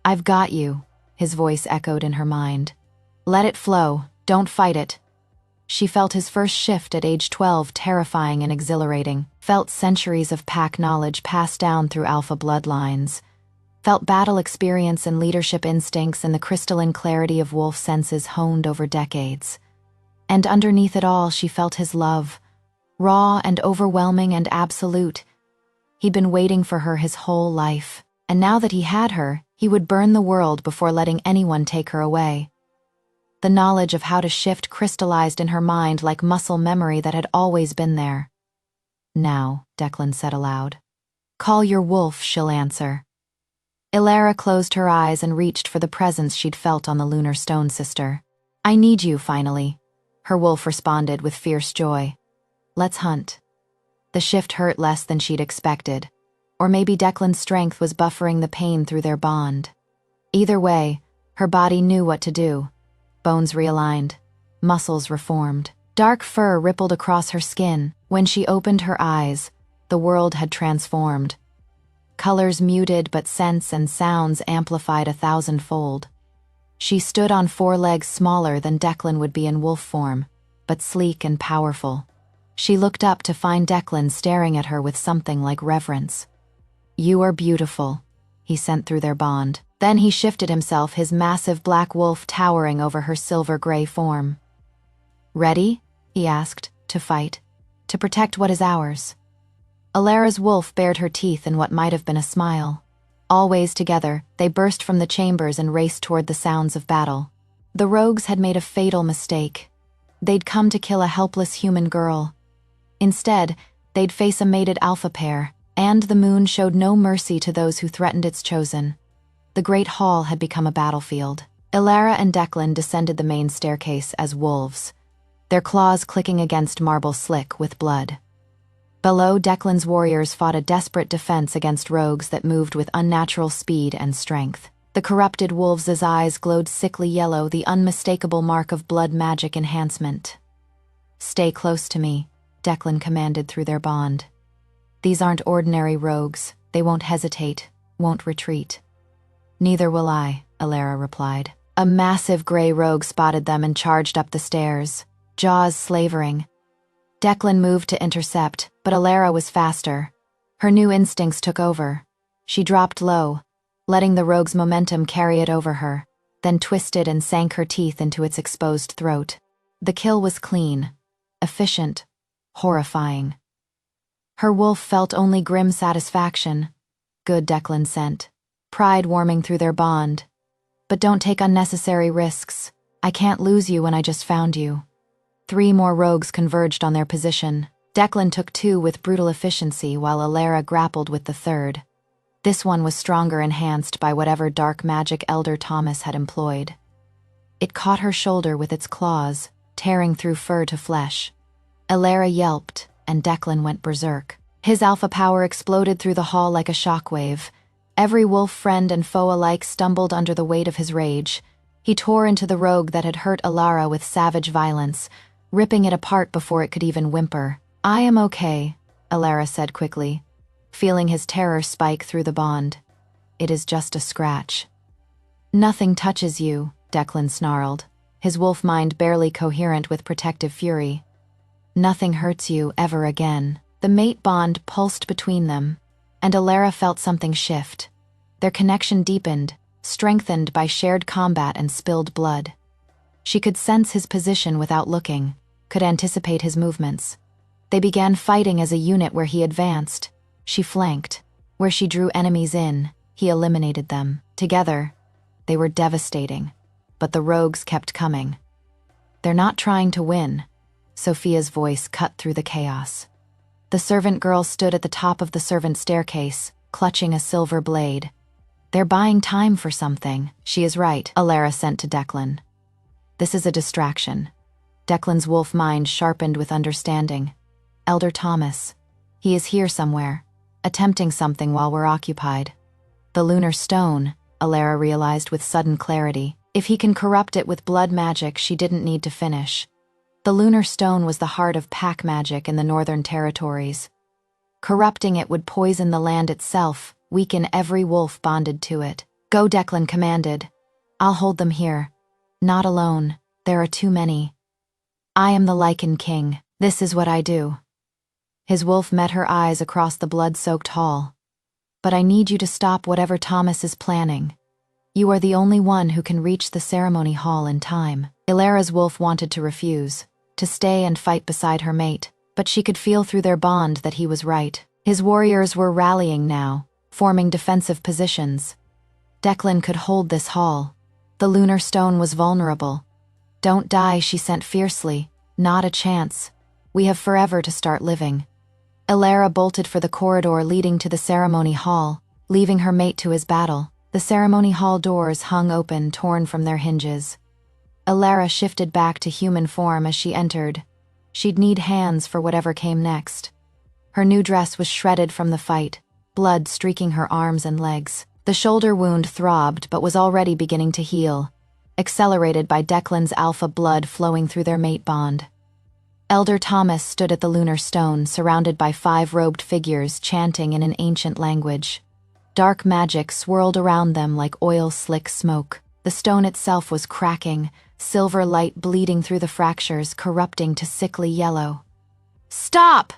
"I've got you," his voice echoed in her mind. "Let it flow, don't fight it." She felt his first shift at age 12 terrifying and exhilarating, felt centuries of pack knowledge passed down through alpha bloodlines, felt battle experience and leadership instincts and the crystalline clarity of wolf senses honed over decades. And underneath it all, she felt his love, raw and overwhelming and absolute. He'd been waiting for her his whole life, and now that he had her, he would burn the world before letting anyone take her away. The knowledge of how to shift crystallized in her mind like muscle memory that had always been there. "Now," Declan said aloud. "Call your wolf, she'll answer." Ilara closed her eyes and reached for the presence she'd felt on the lunar stone sister. "I need you, finally," her wolf responded with fierce joy. "Let's hunt." The shift hurt less than she'd expected. Or maybe Declan's strength was buffering the pain through their bond. Either way, her body knew what to do. Bones realigned, muscles reformed. Dark fur rippled across her skin. When she opened her eyes, the world had transformed. Colors muted, but scents and sounds amplified 1,000-fold. She stood on 4 legs smaller than Declan would be in wolf form, but sleek and powerful. She looked up to find Declan staring at her with something like reverence. "You are beautiful," he sent through their bond. Then he shifted himself, his massive black wolf towering over her silver-gray form. "Ready?" he asked, "to fight, to protect what is ours." Ilara's wolf bared her teeth in what might have been a smile. Always together, they burst from the chambers and raced toward the sounds of battle. The rogues had made a fatal mistake. They'd come to kill a helpless human girl. Instead, they'd face a mated alpha pair, and the moon showed no mercy to those who threatened its chosen. The great hall had become a battlefield. Ilara and Declan descended the main staircase as wolves, their claws clicking against marble slick with blood. Below, Declan's warriors fought a desperate defense against rogues that moved with unnatural speed and strength. The corrupted wolves' eyes glowed sickly yellow, the unmistakable mark of blood magic enhancement. "Stay close to me," Declan commanded through their bond. "These aren't ordinary rogues. They won't hesitate, won't retreat." "Neither will I," Ilara replied. A massive gray rogue spotted them and charged up the stairs, jaws slavering. Declan moved to intercept, but Ilara was faster. Her new instincts took over. She dropped low, letting the rogue's momentum carry it over her, then twisted and sank her teeth into its exposed throat. The kill was clean, efficient, horrifying. Her wolf felt only grim satisfaction. Good, Declan sent, pride warming through their bond. "But don't take unnecessary risks. I can't lose you when I just found you." 3 more rogues converged on their position. Declan took 2 with brutal efficiency while Ilara grappled with the 3rd. This one was stronger, enhanced by whatever dark magic Elder Thomas had employed. It caught her shoulder with its claws, tearing through fur to flesh. Ilara yelped, and Declan went berserk. His alpha power exploded through the hall like a shockwave. Every wolf friend and foe alike stumbled under the weight of his rage. He tore into the rogue that had hurt Ilara with savage violence, ripping it apart before it could even whimper. "I am okay," Ilara said quickly, feeling his terror spike through the bond. "It is just a scratch." "Nothing touches you," Declan snarled, his wolf mind barely coherent with protective fury. "Nothing hurts you ever again." The mate bond pulsed between them, and Ilara felt something shift. Their connection deepened, strengthened by shared combat and spilled blood. She could sense his position without looking, could anticipate his movements. They began fighting as a unit. Where he advanced, she flanked. Where she drew enemies in, he eliminated them. Together, they were devastating, but the rogues kept coming. "They're not trying to win," Sophia's voice cut through the chaos. The servant girl stood at the top of the servant staircase, clutching a silver blade. They're buying time for something. She is right, Alara sent to Declan. This is a distraction. Declan's wolf mind sharpened with understanding. Elder Thomas. He is here somewhere, attempting something while we're occupied. The lunar stone, Alara realized with sudden clarity. If he can corrupt it with blood magic, she didn't need to finish. The lunar stone was the heart of pack magic in the Northern Territories. Corrupting it would poison the land itself, weaken every wolf bonded to it. Go, Declan commanded. I'll hold them here. Not alone. There are too many. I am the Lichen King. This is what I do. His wolf met her eyes across the blood-soaked hall. But I need you to stop whatever Thomas is planning. You are the only one who can reach the ceremony hall in time. Alara's wolf wanted to refuse, to stay and fight beside her mate, but she could feel through their bond that he was right. His warriors were rallying now, forming defensive positions. Declan could hold this hall. The lunar stone was vulnerable. Don't die, she sent fiercely. Not a chance. We have forever to start living. Alara bolted for the corridor leading to the ceremony hall, leaving her mate to his battle. The ceremony hall doors hung open, torn from their hinges. Alara shifted back to human form as she entered. She'd need hands for whatever came next. Her new dress was shredded from the fight, blood streaking her arms and legs. The shoulder wound throbbed but was already beginning to heal, accelerated by Declan's alpha blood flowing through their mate bond. Elder Thomas stood at the lunar stone, surrounded by 5 robed figures chanting in an ancient language. Dark magic swirled around them like oil-slick smoke. The stone itself was cracking, silver light bleeding through the fractures, corrupting to sickly yellow. "Stop!"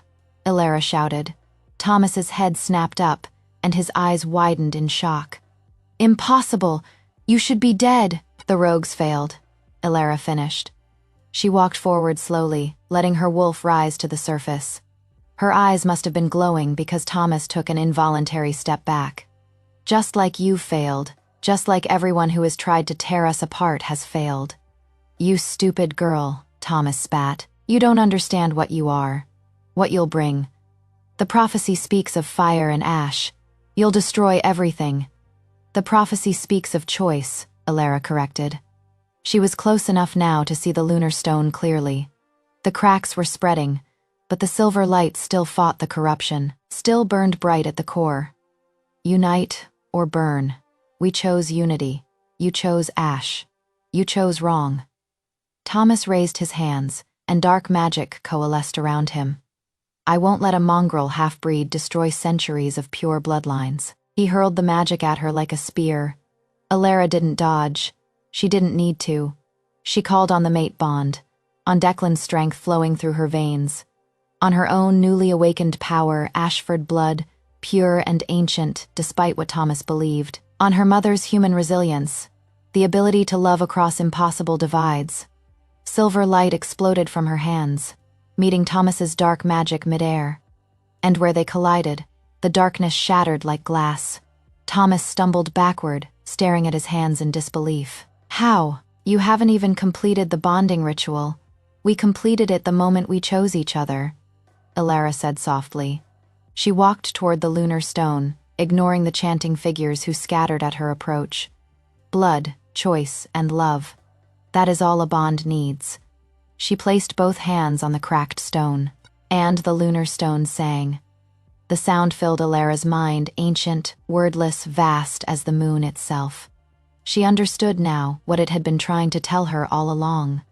Alara shouted. Thomas's head snapped up, and his eyes widened in shock. "Impossible! You should be dead!" "The rogues failed," Alara finished. She walked forward slowly, letting her wolf rise to the surface. Her eyes must have been glowing because Thomas took an involuntary step back. "Just like you failed, just like everyone who has tried to tear us apart has failed." "You stupid girl," Thomas spat. "You don't understand what you are, what you'll bring. The prophecy speaks of fire and ash. You'll destroy everything." "The prophecy speaks of choice," Alara corrected. She was close enough now to see the lunar stone clearly. The cracks were spreading, but the silver light still fought the corruption, still burned bright at the core. "Unite or burn. We chose unity. You chose ash. You chose wrong." Thomas raised his hands, and dark magic coalesced around him. "I won't let a mongrel half-breed destroy centuries of pure bloodlines." He hurled the magic at her like a spear. Alara didn't dodge. She didn't need to. She called on the mate bond, on Declan's strength flowing through her veins, on her own newly awakened power, Ashford blood, pure and ancient despite what Thomas believed, on her mother's human resilience, the ability to love across impossible divides. Silver light exploded from her hands, meeting Thomas's dark magic midair. And where they collided, the darkness shattered like glass. Thomas stumbled backward, staring at his hands in disbelief. "How? You haven't even completed the bonding ritual. We completed it the moment we chose each other," Alara said softly. She walked toward the lunar stone, ignoring the chanting figures who scattered at her approach. "Blood, choice, and love. That is all a bond needs." She placed both hands on the cracked stone, and the lunar stone sang. The sound filled Alara's mind, ancient, wordless, vast as the moon itself. She understood now what it had been trying to tell her all along.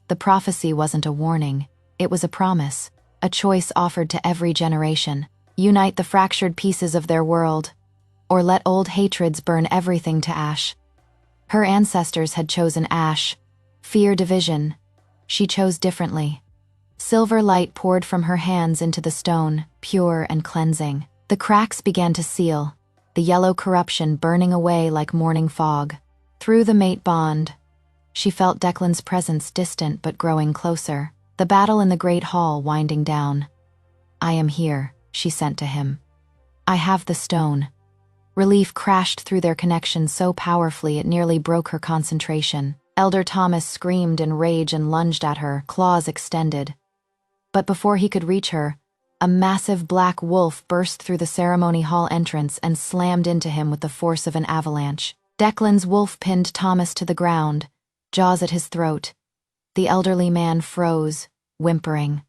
The prophecy wasn't a warning, it was a promise, a choice offered to every generation. Unite the fractured pieces of their world, or let old hatreds burn everything to ash. Her ancestors had chosen ash, fear division. She chose differently. Silver light poured from her hands into the stone, pure and cleansing. The cracks began to seal, the yellow corruption burning away like morning fog. Through the mate bond, she felt Declan's presence distant but growing closer, the battle in the great hall winding down. "I am here," she sent to him. "I have the stone." Relief crashed through their connection so powerfully it nearly broke her concentration. Elder Thomas screamed in rage and lunged at her, claws extended. But before he could reach her, A massive black wolf burst through the ceremony hall entrance and slammed into him with the force of an avalanche. Declan's wolf pinned Thomas to the ground, jaws at his throat. The elderly man froze, whimpering.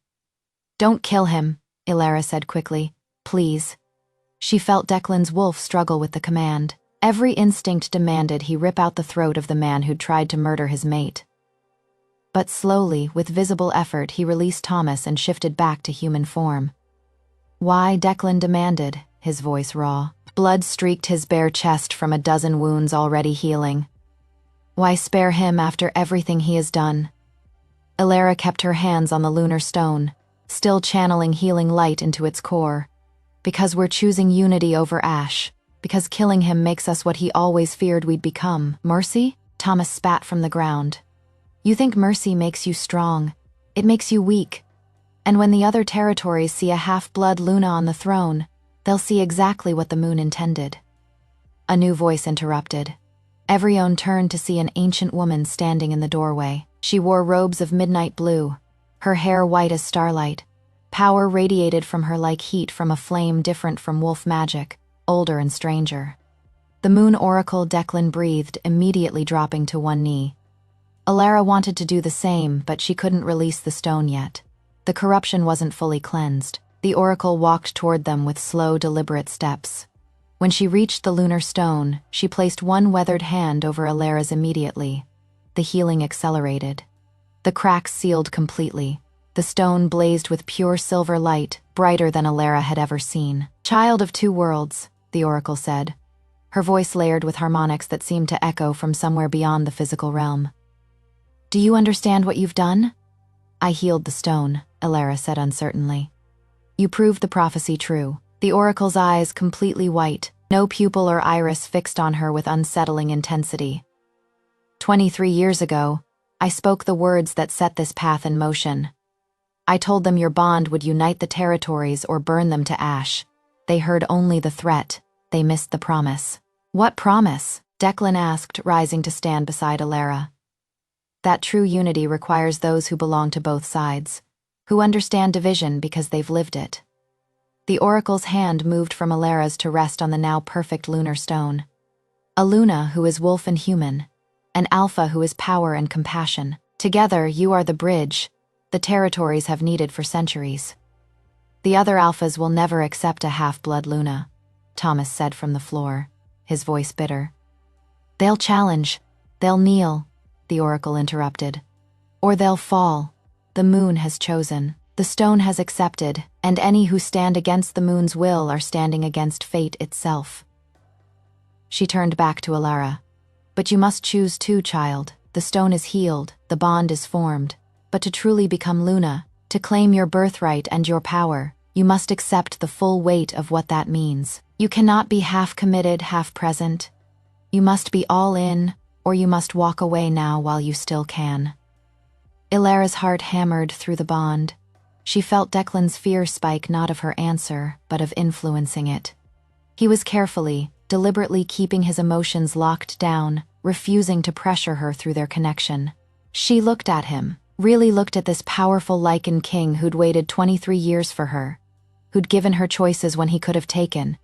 "Don't kill him," Ilara said quickly. "Please." She felt Declan's wolf struggle with the command. Every instinct demanded he rip out the throat of the man who'd tried to murder his mate. But slowly, with visible effort, he released Thomas and shifted back to human form. "Why?" Declan demanded, his voice raw. Blood streaked his bare chest from a dozen wounds already healing. "Why spare him after everything he has done?" Ilara kept her hands on the lunar stone, still channeling healing light into its core. "Because we're choosing unity over Ash. Because killing him makes us what he always feared we'd become." "Mercy?" Thomas spat from the ground. "You think mercy makes you strong. It makes you weak. And when the other territories see a half-blood Luna on the throne, they'll see exactly what the moon intended." A new voice interrupted. Everyone turned to see an ancient woman standing in the doorway. She wore robes of midnight blue, her hair white as starlight. Power radiated from her like heat from a flame different from wolf magic, older and stranger. "The moon oracle," Declan breathed, immediately dropping to one knee. Ilara wanted to do the same, but she couldn't release the stone yet. The corruption wasn't fully cleansed. The oracle walked toward them with slow, deliberate steps. When she reached the lunar stone, she placed one weathered hand over Ilara's immediately. The healing accelerated. The cracks sealed completely. The stone blazed with pure silver light, brighter than Ilara had ever seen. "Child of two worlds," the oracle said, her voice layered with harmonics that seemed to echo from somewhere beyond the physical realm. "Do you understand what you've done?" "I healed the stone," Ilara said uncertainly. "You proved the prophecy true." The oracle's eyes completely white, no pupil or iris fixed on her with unsettling intensity. 23 years ago, I spoke the words that set this path in motion. I told them your bond would unite the territories or burn them to ash. They heard only the threat. They missed the promise." "What promise?" Declan asked, rising to stand beside Ilara. "That true unity requires those who belong to both sides, who understand division because they've lived it." The oracle's hand moved from Ilara's to rest on the now perfect lunar stone. "A Luna who is wolf and human, an Alpha who is power and compassion. Together, you are the bridge the territories have needed for centuries." "The other Alphas will never accept a half-blood Luna," Thomas said from the floor, his voice bitter. "They'll challenge, they'll kneel," the oracle interrupted. "Or they'll fall. The moon has chosen. The stone has accepted, and any who stand against the moon's will are standing against fate itself." She turned back to Ilara. "But you must choose too, child. The stone is healed, the bond is formed. But to truly become Luna, to claim your birthright and your power, you must accept the full weight of what that means. You cannot be half-committed, half-present. You must be all in, or you must walk away now while you still can." Ilara's heart hammered through the bond. She felt Declan's fear spike not of her answer, but of influencing it. He was carefully, deliberately keeping his emotions locked down, refusing to pressure her through their connection. She looked at him, really looked at this powerful Lycan king who'd waited 23 years for her, who'd given her choices when he could have taken,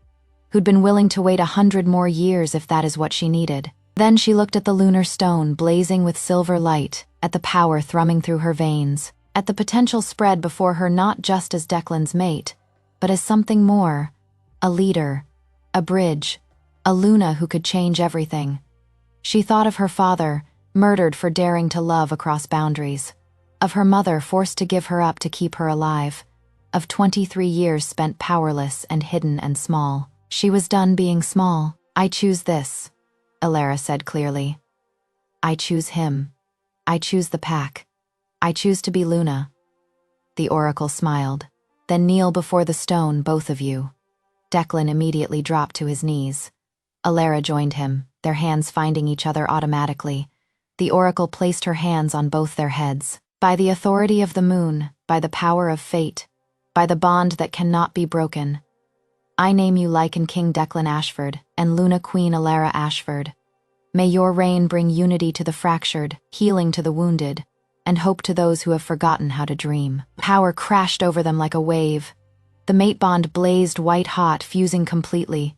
who'd been willing to wait 100 more years if that is what she needed. Then she looked at the lunar stone blazing with silver light, at the power thrumming through her veins, at the potential spread before her not just as Declan's mate, but as something more, a leader, a bridge, a Luna who could change everything. She thought of her father, murdered for daring to love across boundaries, of her mother forced to give her up to keep her alive, of 23 years spent powerless and hidden and small. She was done being small. "I choose this," Ilara said clearly. "I choose him. I choose the pack. I choose to be Luna." The oracle smiled. "Then kneel before the stone, both of you." Declan immediately dropped to his knees. Ilara joined him, their hands finding each other automatically. The oracle placed her hands on both their heads. "By the authority of the moon, by the power of fate, by the bond that cannot be broken, I name you Lycan King Declan Ashford and Luna Queen Ilara Ashford. May your reign bring unity to the fractured, healing to the wounded, and hope to those who have forgotten how to dream." Power crashed over them like a wave. The mate bond blazed white-hot, fusing completely.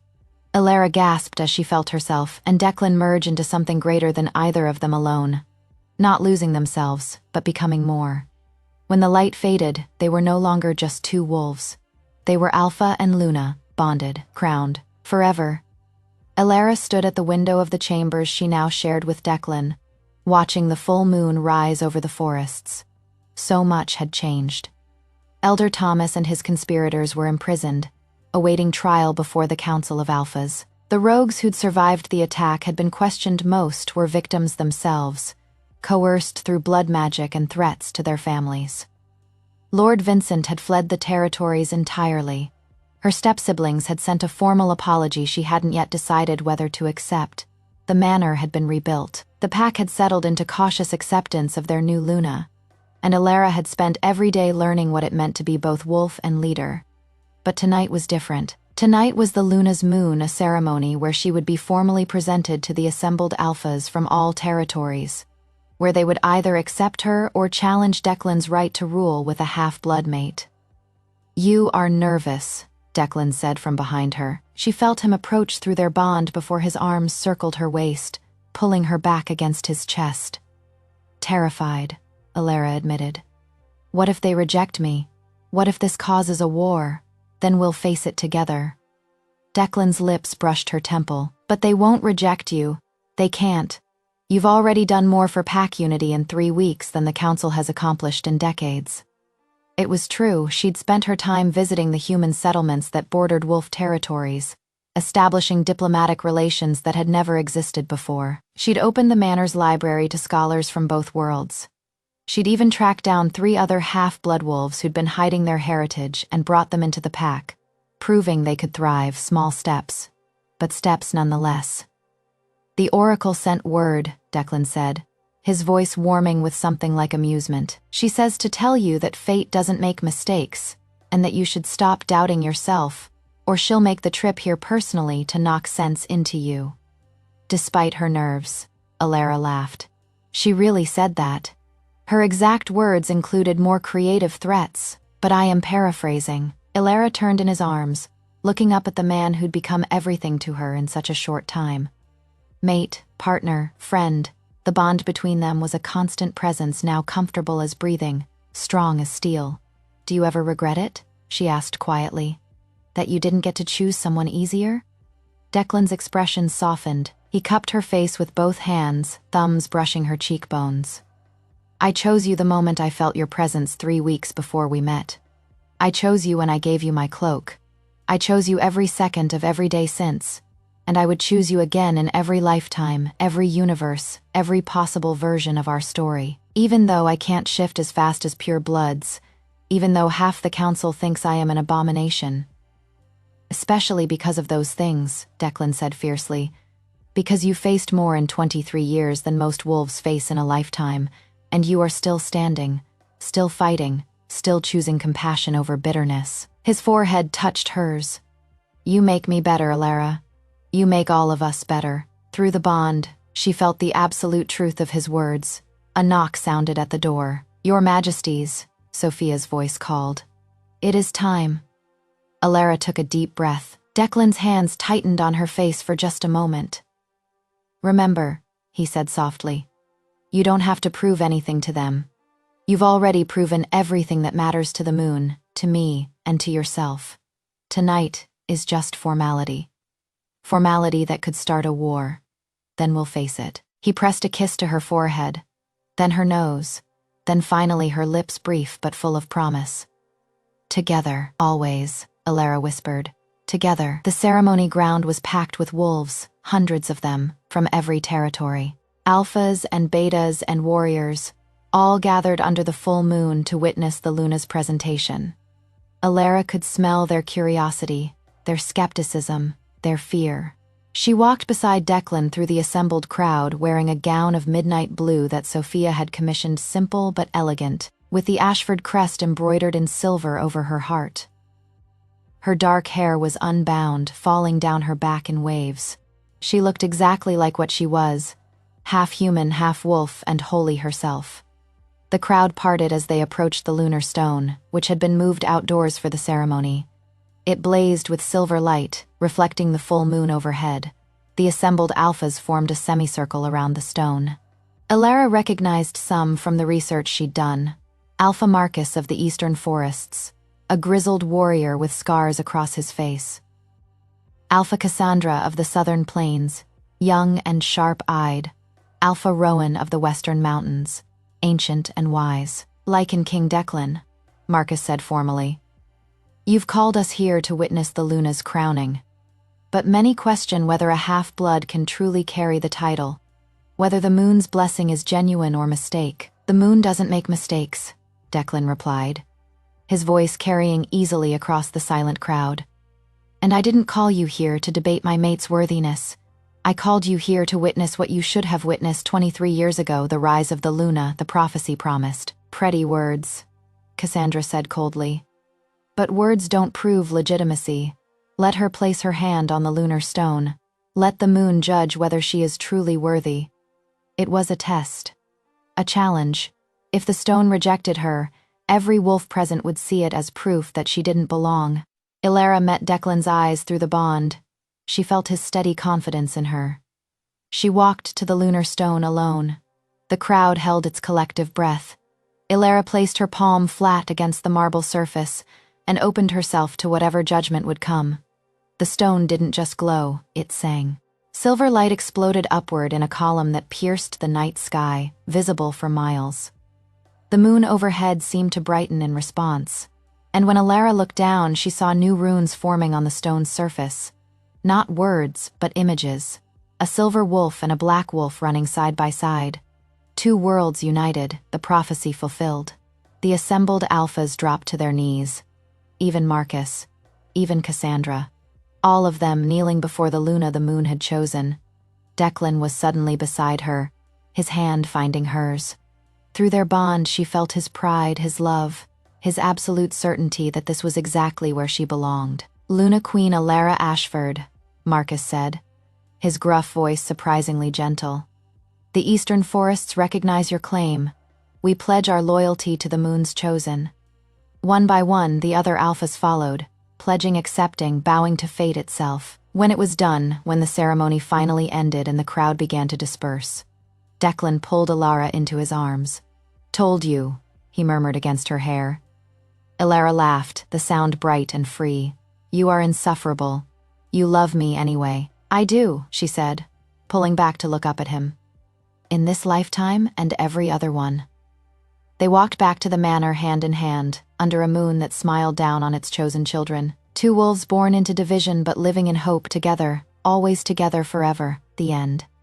Elara gasped as she felt herself and Declan merge into something greater than either of them alone. Not losing themselves, but becoming more. When the light faded, they were no longer just two wolves. They were Alpha and Luna, bonded, crowned, forever. Elara stood at the window of the chambers she now shared with Declan, watching the full moon rise over the forests. So much had changed. Elder Thomas and his conspirators were imprisoned, awaiting trial before the Council of Alphas. The rogues who'd survived the attack had been questioned most were victims themselves, coerced through blood magic and threats to their families. Lord Vincent had fled the territories entirely. Her step-siblings had sent a formal apology she hadn't yet decided whether to accept. The manor had been rebuilt. The pack had settled into cautious acceptance of their new Luna, and Elara had spent every day learning what it meant to be both wolf and leader. But tonight was different. Tonight was the Luna's Moon, a ceremony where she would be formally presented to the assembled alphas from all territories, where they would either accept her or challenge Declan's right to rule with a half-blood mate. "You are nervous," Declan said from behind her. She felt him approach through their bond before his arms circled her waist, pulling her back against his chest. "Terrified," Elara admitted. "What if they reject me? What if this causes a war? Then we'll face it together." Declan's lips brushed her temple. "But they won't reject you. They can't. You've already done more for pack unity in 3 weeks than the Council has accomplished in decades." It was true, she'd spent her time visiting the human settlements that bordered wolf territories, establishing diplomatic relations that had never existed before. She'd opened the manor's library to scholars from both worlds. She'd even tracked down 3 other half-blood wolves who'd been hiding their heritage and brought them into the pack, proving they could thrive. Small steps, but steps nonetheless. "The Oracle sent word," Declan said, his voice warming with something like amusement. "She says to tell you that fate doesn't make mistakes, and that you should stop doubting yourself, or she'll make the trip here personally to knock sense into you." Despite her nerves, Elara laughed. She really said that. Her exact words included more creative threats, but I am paraphrasing. Elara turned in his arms, looking up at the man who'd become everything to her in such a short time. Mate, partner, friend. The bond between them was a constant presence, now comfortable as breathing, strong as steel. "Do you ever regret it?" she asked quietly. "That you didn't get to choose someone easier?" Declan's expression softened. He cupped her face with both hands, thumbs brushing her cheekbones. "I chose you the moment I felt your presence 3 weeks before we met. I chose you when I gave you my cloak. I chose you every second of every day since. And I would choose you again in every lifetime, every universe, every possible version of our story. Even though I can't shift as fast as pure bloods, even though half the council thinks I am an abomination." "Especially because of those things," Declan said fiercely. "Because you faced more in 23 years than most wolves face in a lifetime, and you are still standing, still fighting, still choosing compassion over bitterness." His forehead touched hers. "You make me better, Elara. You make all of us better." Through the bond, she felt the absolute truth of his words. A knock sounded at the door. "Your Majesties," Sophia's voice called. "It is time." Elara took a deep breath. Declan's hands tightened on her face for just a moment. "Remember," he said softly, "you don't have to prove anything to them. You've already proven everything that matters to the moon, to me, and to yourself. Tonight is just formality. Formality that could start a war. Then we'll face it." He pressed a kiss to her forehead, then her nose, then finally her lips, brief but full of promise. "Together, always," Elara whispered. "Together." The ceremony ground was packed with wolves, hundreds of them, from every territory. Alphas and betas and warriors, all gathered under the full moon to witness the Luna's presentation. Elara could smell their curiosity, their skepticism, their fear. She walked beside Declan through the assembled crowd, wearing a gown of midnight blue that Sophia had commissioned, simple but elegant, with the Ashford crest embroidered in silver over her heart. Her dark hair was unbound, falling down her back in waves. She looked exactly like what she was, half human, half wolf, and wholly herself. The crowd parted as they approached the lunar stone, which had been moved outdoors for the ceremony, It blazed with silver light, reflecting the full moon overhead. The assembled alphas formed a semicircle around the stone. Elara recognized some from the research she'd done. Alpha Marcus of the eastern forests, a grizzled warrior with scars across his face. Alpha Cassandra of the southern plains, young and sharp-eyed. Alpha Rowan of the western mountains, ancient and wise. Lycan King Declan, Marcus said formally. You've called us here to witness the Luna's crowning. But many question whether a half-blood can truly carry the title, whether the moon's blessing is genuine or mistake. The moon doesn't make mistakes, Declan replied, his voice carrying easily across the silent crowd. And I didn't call you here to debate my mate's worthiness. I called you here to witness what you should have witnessed 23 years ago, the rise of the Luna, the prophecy promised. Pretty words, Cassandra said coldly. But words don't prove legitimacy. Let her place her hand on the lunar stone. Let the moon judge whether she is truly worthy. It was a test. A challenge. If the stone rejected her, every wolf present would see it as proof that she didn't belong. Elara met Declan's eyes through the bond. She felt his steady confidence in her. She walked to the lunar stone alone. The crowd held its collective breath. Elara placed her palm flat against the marble surface and opened herself to whatever judgment would come. The stone didn't just glow, it sang. Silver light exploded upward in a column that pierced the night sky, visible for miles. The moon overhead seemed to brighten in response, and when Elara looked down, she saw new runes forming on the stone's surface. Not words, but images. A silver wolf and a black wolf running side by side. Two worlds united, the prophecy fulfilled. The assembled alphas dropped to their knees. Even Marcus, even Cassandra. All of them kneeling before the Luna the moon had chosen. Declan was suddenly beside her, his hand finding hers. Through their bond, she felt his pride, his love, his absolute certainty that this was exactly where she belonged. Luna Queen Elara Ashford, Marcus said, his gruff voice surprisingly gentle. The eastern forests recognize your claim. We pledge our loyalty to the moon's chosen. One by one, the other alphas followed, pledging, accepting, bowing to fate itself. When it was done, when the ceremony finally ended and the crowd began to disperse, Declan pulled Elara into his arms. Told you, he murmured against her hair. Elara laughed, the sound bright and free. You are insufferable. You love me anyway. I do, she said, pulling back to look up at him. In this lifetime and every other one. They walked back to the manor hand in hand, under a moon that smiled down on its chosen children. Two wolves born into division but living in hope together, always together forever. The end.